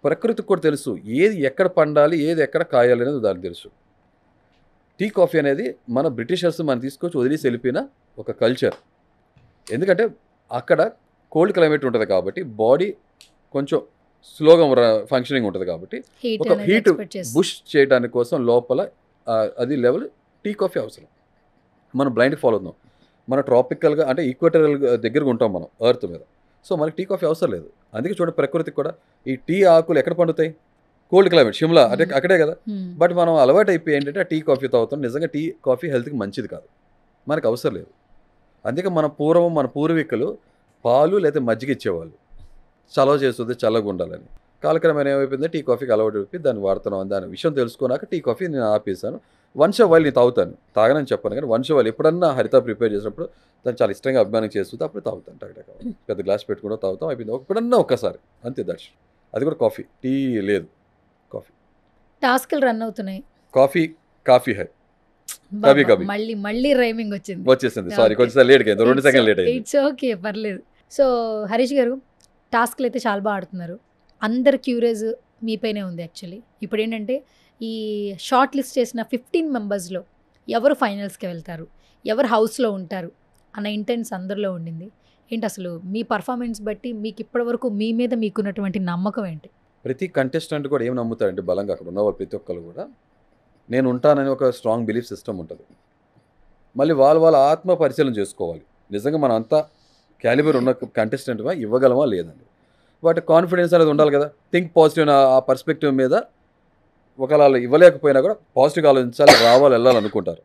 ప్రకృతికి కూడా తెలుసు ఏది ఎక్కడ పండాలి, ఏది ఎక్కడ కాయాలి అనేది దానికి తెలుసు. టీ కాఫీ అనేది మన బ్రిటిషర్స్ మనం తీసుకొచ్చి వదిలేసి వెళ్ళిపోయిన ఒక కల్చర్. ఎందుకంటే అక్కడ కోల్డ్ క్లైమేట్ ఉంటుంది కాబట్టి బాడీ కొంచెం స్లోగా ఫంక్షనింగ్ ఉంటుంది కాబట్టి ఒక హీట్ బుష్ చేయడానికి కోసం లోపల అది లెవెల్ టీ కాఫీ అవసరం. మనం బ్లైండ్ ఫాలో అవుతున్నాం, మన ట్రాపికల్గా అంటే ఈక్వేటరల్ దగ్గరగా ఉంటాం మనం ఎర్త్ మీద. సో మనకి టీ కాఫీ అవసరం లేదు. అందుకే చూడండి ప్రకృతికి కూడా ఈ టీ ఆకులు ఎక్కడ పండుతాయి, కోల్డ్ క్లైమేట్, షిమ్లా అంటే అక్కడే కదా. బట్ మనం అలవాటు అయిపోయి ఏంటంటే ఆ టీ కాఫీ తాగుతాం. నిజంగా టీ కాఫీ హెల్త్కి మంచిది కాదు, మనకు అవసరం లేదు. అందుకే మన పూర్వీకులు పాలు లేదా మజ్జిగ ఇచ్చేవాళ్ళు, చలవ చేస్తుంది, చల్లగా ఉండాలని. కాలక్రమేణా ఏమైపోయింది, టీ కాఫీకి అలవాటు అయిపోయి దాన్ని వాడుతున్నాం దాని విషయం తెలుసుకున్నాక టీ కాఫీ నేను ఆపేసాను. వన్స్ అ వైల్ నేను తాగుతాను, తాగనని చెప్పాను కానీ వన్స్ అ వైల్ ఎప్పుడన్నా హరిత ప్రిపేర్ చేసినప్పుడు దాన్ని చాలా ఇష్టంగా అభిమానం చేస్తుంటే అప్పుడు తాగుతాను. టక్ పెద్ద గ్లాస్ పెట్టుకుంటూ తాగుతాం, అయిపోయింది. ఎప్పుడన్నా ఒక్కసారి అంతే, దట్స్. అది కూడా కాఫీ, టీ లేదు, కాఫీ. టాస్క్లు రన్ అవుతున్నాయి. కాఫీ హై కభీ కభీ మళ్ళీ రైమింగ్ వచ్చేసింది. సారీ, కొంచెం లేట్ అయింది, 2 సెకండ్ లేట్ అయింది. ఇట్స్ ఓకే, పర్లేదు. సో హరీష్ గారు, టాస్క్లు అయితే చాలా బాగా ఆడుతున్నారు. అందరు క్యూరియస్ మీపైనే ఉంది యాక్చువల్లీ. ఇప్పుడు ఏంటంటే ఈ షార్ట్ లిస్ట్ చేసిన 15 మెంబర్స్లో ఎవరు ఫైనల్స్కి వెళ్తారు, ఎవరు హౌస్లో ఉంటారు అన్న ఇంటెన్స్ అందరిలో ఉండింది. ఏంటి అసలు మీ పర్ఫార్మెన్స్ బట్టి మీకు ఇప్పటివరకు మీ మీద మీకున్నటువంటి నమ్మకం ఏంటి? ప్రతి కంటెస్టెంట్ కూడా ఏం నమ్ముతారంటే బలంగా, అక్కడ ఉన్నవాళ్ళు ప్రతి ఒక్కరు కూడా నేను ఉంటానని ఒక స్ట్రాంగ్ బిలీఫ్ సిస్టమ్ ఉంటుంది. మళ్ళీ వాళ్ళ ఆత్మ పరిశీలన చేసుకోవాలి, నిజంగా మనం అంతా క్యాలిబర్ ఉన్న కంటెస్టెంట్గా ఇవ్వగలమా లేదండి. వాటి కాన్ఫిడెన్స్ అనేది ఉండాలి కదా. థింక్ పాజిటివ్ ఆ పర్స్పెక్టివ్ మీద ఒకవేళ ఇవ్వలేకపోయినా కూడా పాజిటివ్గా ఆలోచించాలి, వెళ్ళాలనుకుంటారు.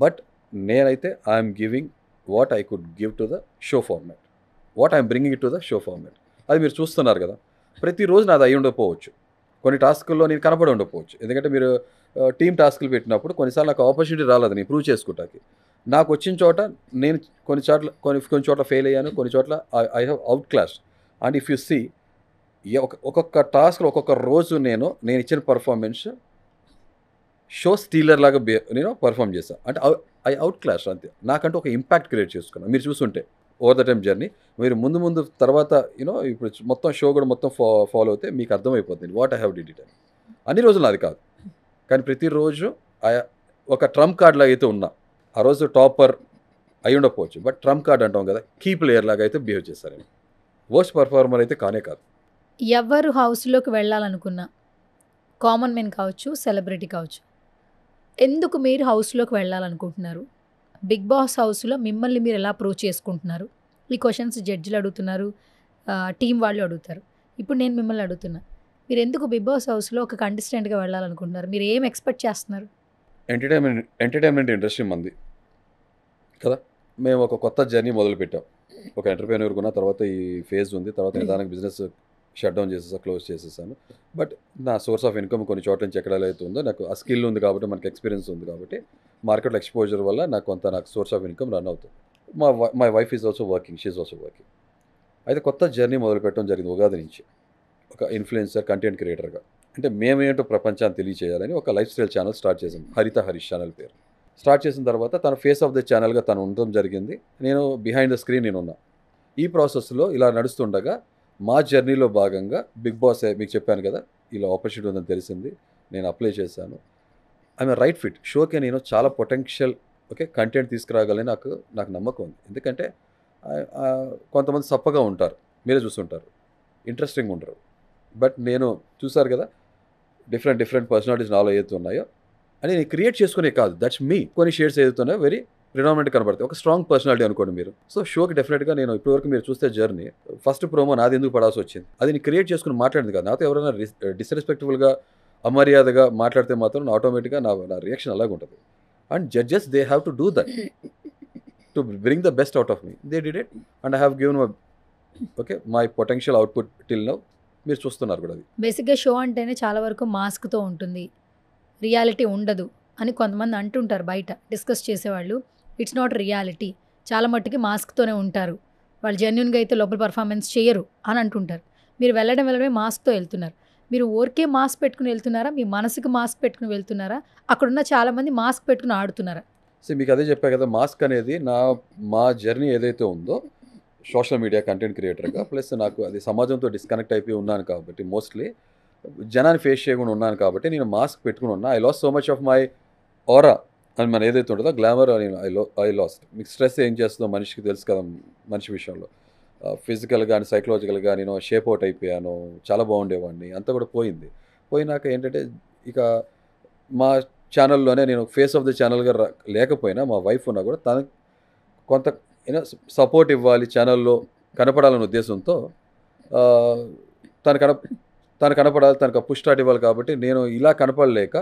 బట్ నేనైతే I'm giving what I could give to the show format, what I'm bringing it to the show format. అది మీరు చూస్తున్నారు కదా. ప్రతిరోజు నాది అయి ఉండకపోవచ్చు, కొన్ని టాస్కుల్లో నేను కనపడి ఉండకపోవచ్చు. ఎందుకంటే మీరు టీమ్ టాస్కులు పెట్టినప్పుడు కొన్నిసార్లు నాకు ఆపర్చునిటీ రాలేదు నేను ప్రూవ్ చేసుకుంటాకి. నాకు వచ్చిన చోట నేను కొన్ని చోట్ల ఫెయిల్ అయ్యాను, కొన్ని చోట్ల I have out class. And if you see ఒక్కొక్క టాస్క్లో ఒక్కొక్క రోజు నేను ఇచ్చిన పర్ఫార్మెన్స్ షో స్టీలర్ లాగా నేను పర్ఫామ్ చేశాను. అంటే ఐ అవుట్ క్లాస్ అంతే. నాకంటూ ఒక ఇంపాక్ట్ క్రియేట్ చేసుకున్నాను. మీరు చూస్తుంటే ఓవర్ ద టైమ్ జర్నీ, మీరు ముందు తర్వాత ఇప్పుడు మొత్తం షో కూడా మొత్తం ఫాలో అవుతే మీకు అర్థమైపోతుంది what I have did it అని. అన్ని రోజులు నాది కాదు, కానీ ప్రతిరోజు ఒక ట్రంప్ కార్డ్ లాగా అయితే ఉన్నా. ఆ రోజు టాపర్ అయి ఉండకపోవచ్చు, బట్ ట్రంప్ కార్డ్ అంటాం కదా, కీ ప్లేయర్ లాగా అయితే బిహేవ్ చేశారు. వర్స్ట్ పర్ఫార్మర్ అయితే కానే కాదు. ఎవరు హౌస్లోకి వెళ్ళాలనుకున్నా, కామన్ మెన్ కావచ్చు, సెలబ్రిటీ కావచ్చు, ఎందుకు మీరు హౌస్లోకి వెళ్ళాలనుకుంటున్నారు? బిగ్ బాస్ హౌస్లో మిమ్మల్ని మీరు ఎలా ప్రూవ్ చేసుకుంటున్నారు? ఈ క్వశ్చన్స్ జడ్జిలు అడుగుతున్నారు, టీం వాళ్ళు అడుగుతారు. ఇప్పుడు నేను మిమ్మల్ని అడుగుతున్నా, మీరు ఎందుకు బిగ్ బాస్ హౌస్లో ఒక కంటెస్టెంట్గా వెళ్ళాలనుకుంటున్నారు? మీరు ఏం ఎక్స్పెక్ట్ చేస్తున్నారు? ఎంటర్టైన్మెంట్ ఇండస్ట్రీ మంది కదా. మేము ఒక కొత్త జర్నీ మొదలుపెట్టాం. ఒక ఎంటర్ప్రెన్యూర్ ఉన్న తర్వాత ఈ ఫేజ్ ఉంది, తర్వాత నిదానంగా బిజినెస్ షట్ డౌన్ క్లోజ్ చేసేసాను. బట్ నా సోర్స్ ఆఫ్ ఇన్కమ్ కొన్ని చోట్ల నుంచి ఎక్కడ అయితే ఉందో, నాకు ఆ స్కిల్ ఉంది కాబట్టి, మనకి ఎక్స్పీరియన్స్ ఉంది కాబట్టి, మార్కెట్లో ఎక్స్పోజర్ వల్ల నాకు సోర్స్ ఆఫ్ ఇన్కమ్ రన్ అవుతుంది. My wife is also working, she also working. అయితే కొత్త జర్నీ మొదలుపెట్టడం జరిగింది ఉగాది నుంచి. ఒక ఇన్ఫ్లుయెన్సర్, కంటెంట్ క్రియేటర్గా, అంటే మేమేంటో ప్రపంచాన్ని తెలియచేయాలని ఒక లైఫ్ స్టైల్ ఛానల్ స్టార్ట్ చేసాం. హరిత హరీష్ ఛానల్ పేరు. స్టార్ట్ చేసిన తర్వాత తన ఫేస్ ఆఫ్ ద ఛానల్గా తను ఉండడం జరిగింది. నేను బిహైండ్ ద స్క్రీన్ నేనున్నా. ఈ ప్రాసెస్లో ఇలా నడుస్తుండగా మా జర్నీలో భాగంగా బిగ్ బాస్ మీకు చెప్పాను కదా, ఇలా ఆపర్చునిటీ ఉందని తెలిసింది. నేను అప్లై చేశాను. I'm right fit. షోకి నేను చాలా పొటెన్షియల్ కంటెంట్ తీసుకురాగలని నాకు నమ్మకం ఉంది. ఎందుకంటే కొంతమంది సప్పగా ఉంటారు, మీరే చూస్తుంటారు, ఇంట్రెస్టింగ్ ఉంటారు. బట్ నేను చూసారు కదా, డిఫరెంట్ పర్సనాలిటీస్ నాలో ఏదైతే ఉన్నాయో అని నేను క్రియేట్ చేసుకునే కాదు, దట్స్ మీ. కొన్ని షేడ్స్ ఏదైతున్నాయో వెరీ ప్రిడామినెంట్ కనబడతాయి. ఒక స్ట్రాంగ్ పర్సనాలిటీ అనుకోండి మీరు. సో షోకి డెఫినెట్గా నేను ఇప్పటివరకు మీరు చూస్తే జర్నీ, ఫస్ట్ ప్రోమో నాది ఎందుకు పడాల్సి వచ్చింది, అది నేను క్రియేట్ చేసుకుని మాట్లాడింది కాదు. నాతో ఎవరైనా డిస్రెస్పెక్ట్ఫుల్గా, అమర్యాదగా మాట్లాడితే మాత్రం ఆటోమేటిక్గా నా రియాక్షన్ అలాగే ఉంటుంది. And judges they have to do that to bring the best out of me. They did it and I have given my potential output till now. మీరు చూస్తున్నారు కూడా. అది బేసిక్గా షో అంటేనే చాలా వరకు మాస్క్తో ఉంటుంది, రియాలిటీ ఉండదు అని కొంతమంది అంటుంటారు బయట డిస్కస్ చేసేవాళ్ళు. ఇట్స్ నాట్ రియాలిటీ, చాలా మట్టుకి మాస్క్తోనే ఉంటారు, వాళ్ళు జెన్యున్గా అయితే లోపల పర్ఫార్మెన్స్ చేయరు అని అంటుంటారు. మీరు వెళ్ళడమే మాస్క్తో వెళ్తున్నారు. మీరు ఊరికే మాస్క్ పెట్టుకుని వెళ్తున్నారా, మీ మనసుకి మాస్క్ పెట్టుకుని వెళ్తున్నారా, అక్కడున్న చాలామంది మాస్క్ పెట్టుకుని ఆడుతున్నారా? సో మీకు అదే చెప్పా కదా, మాస్క్ అనేది మా జర్నీ ఏదైతే ఉందో సోషల్ మీడియా కంటెంట్ క్రియేటర్గా, ప్లస్ నాకు అది సమాజంతో డిస్కనెక్ట్ అయిపోయి ఉన్నాను కాబట్టి, మోస్ట్లీ జనాన్ని ఫేస్ చేయకుండా ఉన్నాను కాబట్టి నేను మాస్క్ పెట్టుకుని ఉన్నా. I lost so much of my aura అని మనం ఏదైతే ఉంటుందో గ్లామర్ అని ఐ లాస్ట్. మీకు స్ట్రెస్ ఏం చేస్తుందో మనిషికి తెలుసు కదా, మనిషి విషయంలో ఫిజికల్ కానీ సైకలాజికల్గా నేను షేప్ అవుట్ అయిపోయాను. చాలా బాగుండేవాడిని, అంతా కూడా పోయినాక ఏంటంటే ఇక మా ఛానల్లోనే నేను ఫేస్ ఆఫ్ ద ఛానల్గా లేకపోయినా మా వైఫ్ ఉన్నా కూడా తనకు కొంత సపోర్ట్ ఇవ్వాలి, ఛానల్లో కనపడాలనే ఉద్దేశంతో తను కనపడాలి, తనకు పుష్ స్టార్ట్ ఇవ్వాలి. కాబట్టి నేను ఇలా కనపడలేక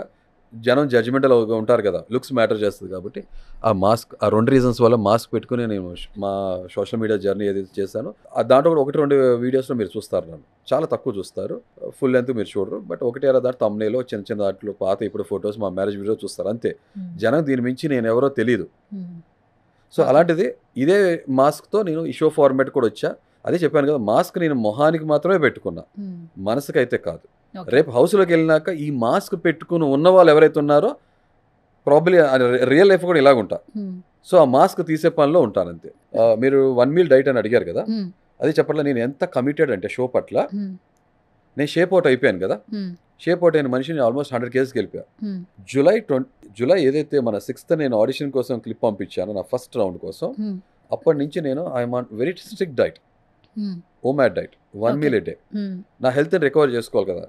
జనం జడ్జిమెంటల్ ఉంటారు కదా, లుక్స్ మ్యాటర్ చేస్తుంది కాబట్టి ఆ మాస్క్, ఆ 2 రీజన్స్ వల్ల మాస్క్ పెట్టుకుని నేను మా సోషల్ మీడియా జర్నీ ఏదైతే చేశానో దాంట్లో కూడా 1-2 వీడియోస్లో మీరు చూస్తారు, నన్ను చాలా తక్కువ చూస్తారు, ఫుల్ లెంత్ మీరు చూడరు. బట్ 1-2 దాంట్లో తమ్నేలో చిన్న చిన్న దాంట్లో పాత ఇప్పుడు ఫొటోస్ మా మ్యారేజ్ వీడియో చూస్తారు అంతే. జనం దీని మించి నేను ఎవరో తెలియదు. సో అలాంటిది ఇదే మాస్క్తో నేను ఈ షో ఫార్మాట్ కూడా వచ్చా. అదే చెప్పాను కదా, మాస్క్ నేను మొహానికి మాత్రమే పెట్టుకున్నా, మనసుకైతే కాదు. రేపు హౌస్లోకి వెళ్ళినాక ఈ మాస్క్ పెట్టుకుని ఉన్న వాళ్ళు ఎవరైతే ఉన్నారో ప్రాబ్లీ రియల్ లైఫ్ కూడా ఇలాగుంటా. సో ఆ మాస్క్ తీసే పనిలో ఉంటాను అంతే. మీరు 1 మీల్ డైట్ అని అడిగారు కదా, అది చెప్పట్లా నేను ఎంత కమిటెడ్ అంటే షో పట్ల. నేను షేప్ అవుట్ అయిపోయాను కదా, షేప్ అవుట్ అయిన మనిషిని ఆల్మోస్ట్ 100 kgs వెళ్ళిపోయా. జూలై ఏదైతే మన 6th నేను ఆడిషన్ కోసం క్లిప్ పంపించాను నా ఫస్ట్ రౌండ్ కోసం, అప్పటి నుంచి నేను I'm on very strict diet, OMAD diet, 1 meal a day. నా హెల్త్ని రికవర్ చేసుకోవాలి కదా.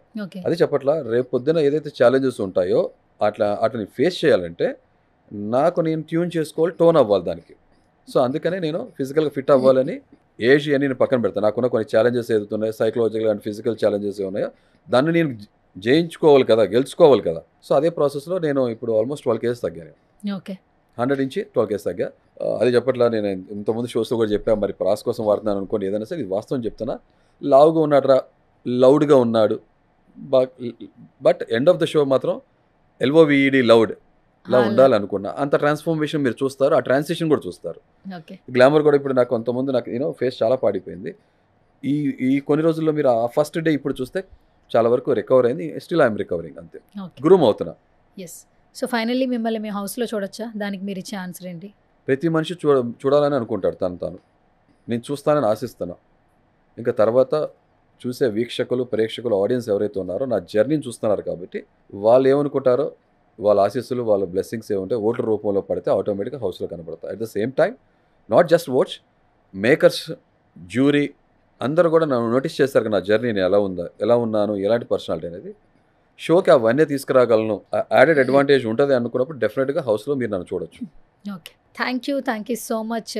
అది చెప్పట్లా రేపు పొద్దున ఏదైతే ఛాలెంజెస్ ఉంటాయో వాటిని ఫేస్ చేయాలంటే నాకు నేను ట్యూన్ చేసుకోవాలి, టోన్ అవ్వాలి దానికి. సో అందుకనే నేను ఫిజికల్గా ఫిట్ అవ్వాలని ఏజ్ అని నేను పక్కన పెడతాను. నాకున్న కొన్ని ఛాలెంజెస్ ఏదైతున్నాయో సైకలాజికల్ అండ్ ఫిజికల్ ఛాలెంజెస్ ఏమున్నాయో దాన్ని నేను జయించుకోవాలి కదా, గెలుచుకోవాలి కదా. సో అదే ప్రాసెస్లో నేను ఇప్పుడు ఆల్మోస్ట్ 12 kgs తగ్గాను. 100 నుంచి 12 kgs తగ్గా. అది చెప్పట్లా నేను ఇంతకుముందు షోస్లో కూడా చెప్పా, మరి ప్రాస్ కోసం వాడుతున్నాను అనుకోండి, ఏదైనా సరే ఇది వాస్తవం చెప్తున్నా. లావుగా ఉన్నాడు, లౌడ్గా ఉన్నాడు, but end of the show మాత్రం LOVED లౌడ్ లా ఉండాలనుకున్నా. అంత ట్రాన్స్ఫర్మేషన్ మీరు చూస్తారు, ఆ ట్రాన్సిషన్ కూడా చూస్తారు. గ్లామర్ కూడా ఇప్పుడు నాకు కొంతమంది నాకు ఫేస్ చాలా పాడిపోయింది. ఈ కొన్ని రోజుల్లో మీరు ఆ ఫస్ట్ డే ఇప్పుడు చూస్తే చాలా వరకు రికవర్ అయింది. స్టిల్ ఐఎమ్ రికవరింగ్ అంతే, గ్రూమ్ అవుతున్నా. సో ఫైనల్లీ మిమ్మల్ని మీ హౌస్లో చూడొచ్చా? దానికి మీరు ఇచ్చే ఆన్సర్ ఏంటి? ప్రతి మనిషి చూడాలని అనుకుంటాడు, తాను నేను చూస్తానని ఆశిస్తాను. ఇంకా తర్వాత చూసే వీక్షకులు, ప్రేక్షకులు, ఆడియన్స్ ఎవరైతే ఉన్నారో నా జర్నీని చూస్తున్నారు కాబట్టి వాళ్ళు ఏమనుకుంటారో, వాళ్ళ ఆశీస్సులు, వాళ్ళ బ్లెస్సింగ్స్ ఏముంటే ఓట్ల రూపంలో పడితే ఆటోమేటిక్గా హౌస్లో కనబడతాయి. At the same time not just watch, makers, jury అందరూ కూడా నన్ను నోటీస్ చేస్తారు నా జర్నీని ఎలా ఉన్నాను, ఎలాంటి పర్సనాలిటీ అనేది. షోకి అవన్నీ తీసుకురాగలను, యాడెడ్ అడ్వాంటేజ్ ఉంటుంది అనుకున్నప్పుడు డెఫినెట్గా హౌస్లో మీరు నన్ను చూడొచ్చు. Okay, thank you so much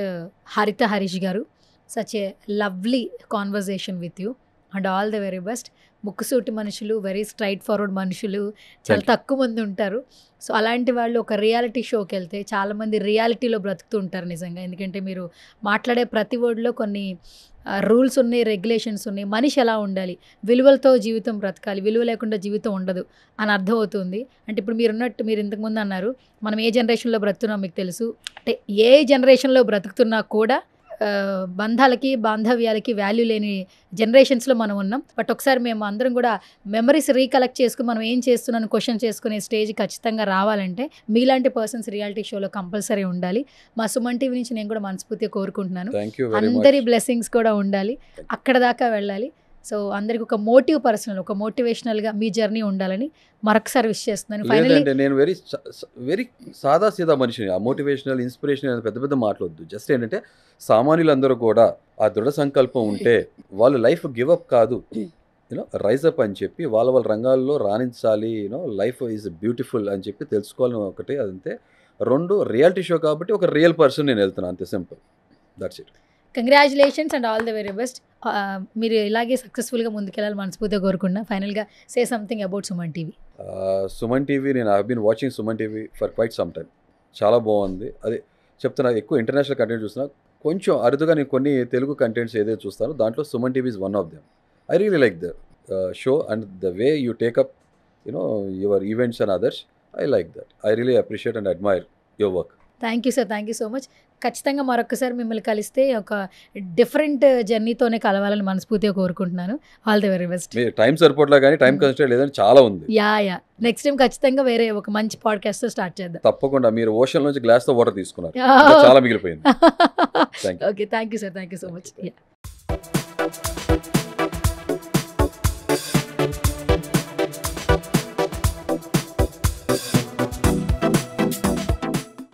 Haritha Harish garu. Such a lovely conversation with you and all the very best. ముక్కుసూటి మనుషులు, వెరీ స్ట్రైట్ ఫార్వర్డ్ మనుషులు చాలా తక్కువ మంది ఉంటారు. సో అలాంటి వాళ్ళు ఒక రియాలిటీ షోకి వెళ్తే చాలామంది రియాలిటీలో బ్రతుకుతూ ఉంటారు నిజంగా. ఎందుకంటే మీరు మాట్లాడే ప్రతి వర్డ్లో కొన్ని రూల్స్ ఉన్నాయి, రెగ్యులేషన్స్ ఉన్నాయి. మనిషి ఎలా ఉండాలి, విలువలతో జీవితం బ్రతకాలి, విలువ లేకుండా జీవితం ఉండదు అని అర్థమవుతుంది. అంటే ఇప్పుడు మీరు ఇంతకుముందు అన్నారు మనం ఏ జనరేషన్లో బ్రతుకుతున్నాం మీకు తెలుసు. అంటే ఏ జనరేషన్లో బ్రతుకుతున్నా కూడా బంధాలకి, బాంధవ్యాలకి వాల్యూ లేని జనరేషన్స్లో మనం ఉన్నాం. బట్ ఒకసారి మేము అందరం కూడా మెమరీస్ రీకలెక్ట్ చేసుకుని మనం ఏం చేస్తున్నాను క్వశ్చన్ చేసుకునే స్టేజ్ ఖచ్చితంగా రావాలంటే మీలాంటి పర్సన్స్ రియాలిటీ షోలో కంపల్సరీ ఉండాలి. మా సుమన్ టీవీ నుంచి నేను కూడా మనస్ఫూర్తిగా కోరుకుంటున్నాను. అందరి బ్లెస్సింగ్స్ కూడా ఉండాలి, అక్కడ దాకా వెళ్ళాలి. సో అందరికి ఒక ఒక మోటివేషనల్గా మీ జర్నీ ఉండాలని మరొకసారి విష్ చేస్తున్నాను. ఫైనల్లీ నేను వెరీ సాదా సీదా మనిషిని. ఆ మోటివేషనల్, ఇన్స్పిరేషనల్ పెద్ద పెద్ద మాట్లాడొద్దు. జస్ట్ ఏంటంటే సామాన్యులందరూ కూడా ఆ దృఢ సంకల్పం ఉంటే వాళ్ళు లైఫ్ గివప్ కాదు, రైజ్ అప్ అని చెప్పి వాళ్ళ రంగాల్లో రాణించాలి. లైఫ్ ఈజ్ బ్యూటిఫుల్ అని చెప్పి తెలుసుకోవాలని ఒకటి. అదంతే. 2 రియాలిటీ షో కాబట్టి ఒక రియల్ పర్సన్ నేను వెళ్తున్నాను, అంతే simple. That's it. Congratulations and all the very best. మీరు ఇలాగే సక్సెస్ఫుల్గా ముందుకెళ్ళాలి మనస్ఫూర్తిగా కోరుకున్నా. ఫైనల్గా say something about Suman TV. Suman TV, నేను I been watching Suman TV for quite some time. చాలా బాగుంది. అది చెప్తున్నా, ఎక్కువ ఇంటర్నేషనల్ కంటెంట్ చూస్తున్నా, కొంచెం అరుదుగా నేను కొన్ని తెలుగు కంటెంట్స్ ఏదైతే చూస్తానో దాంట్లో Suman TV is one of them. I really like the show and the way you take up your events and others. I like that. I really appreciate and admire your work. Thank you sir, thank you so much. ఖచ్చితంగా మరొకసారి మిమ్మల్ని కలిస్తే ఒక different జర్నీతోనే కలవాలని మనస్ఫూర్తిగా కోరుకుంటున్నాను. All the very best. Time సరిపోట్లా కానీ టైం కన్స్ట్రెయింట్ లేదని చాలా ఉంది. యా నెక్స్ట్ టైం ఖచ్చితంగా వేరే ఒక మంచి పాడ్కాస్ట్ స్టార్ట్ చేద్దాం. తప్పకుండా. మీరు ఓషన్ నుంచి గ్లాస్తో వాటర్ తీసుకున్నారు, చాలా మిగిలిపోయింది. Okay, thank you sir, thank you so much.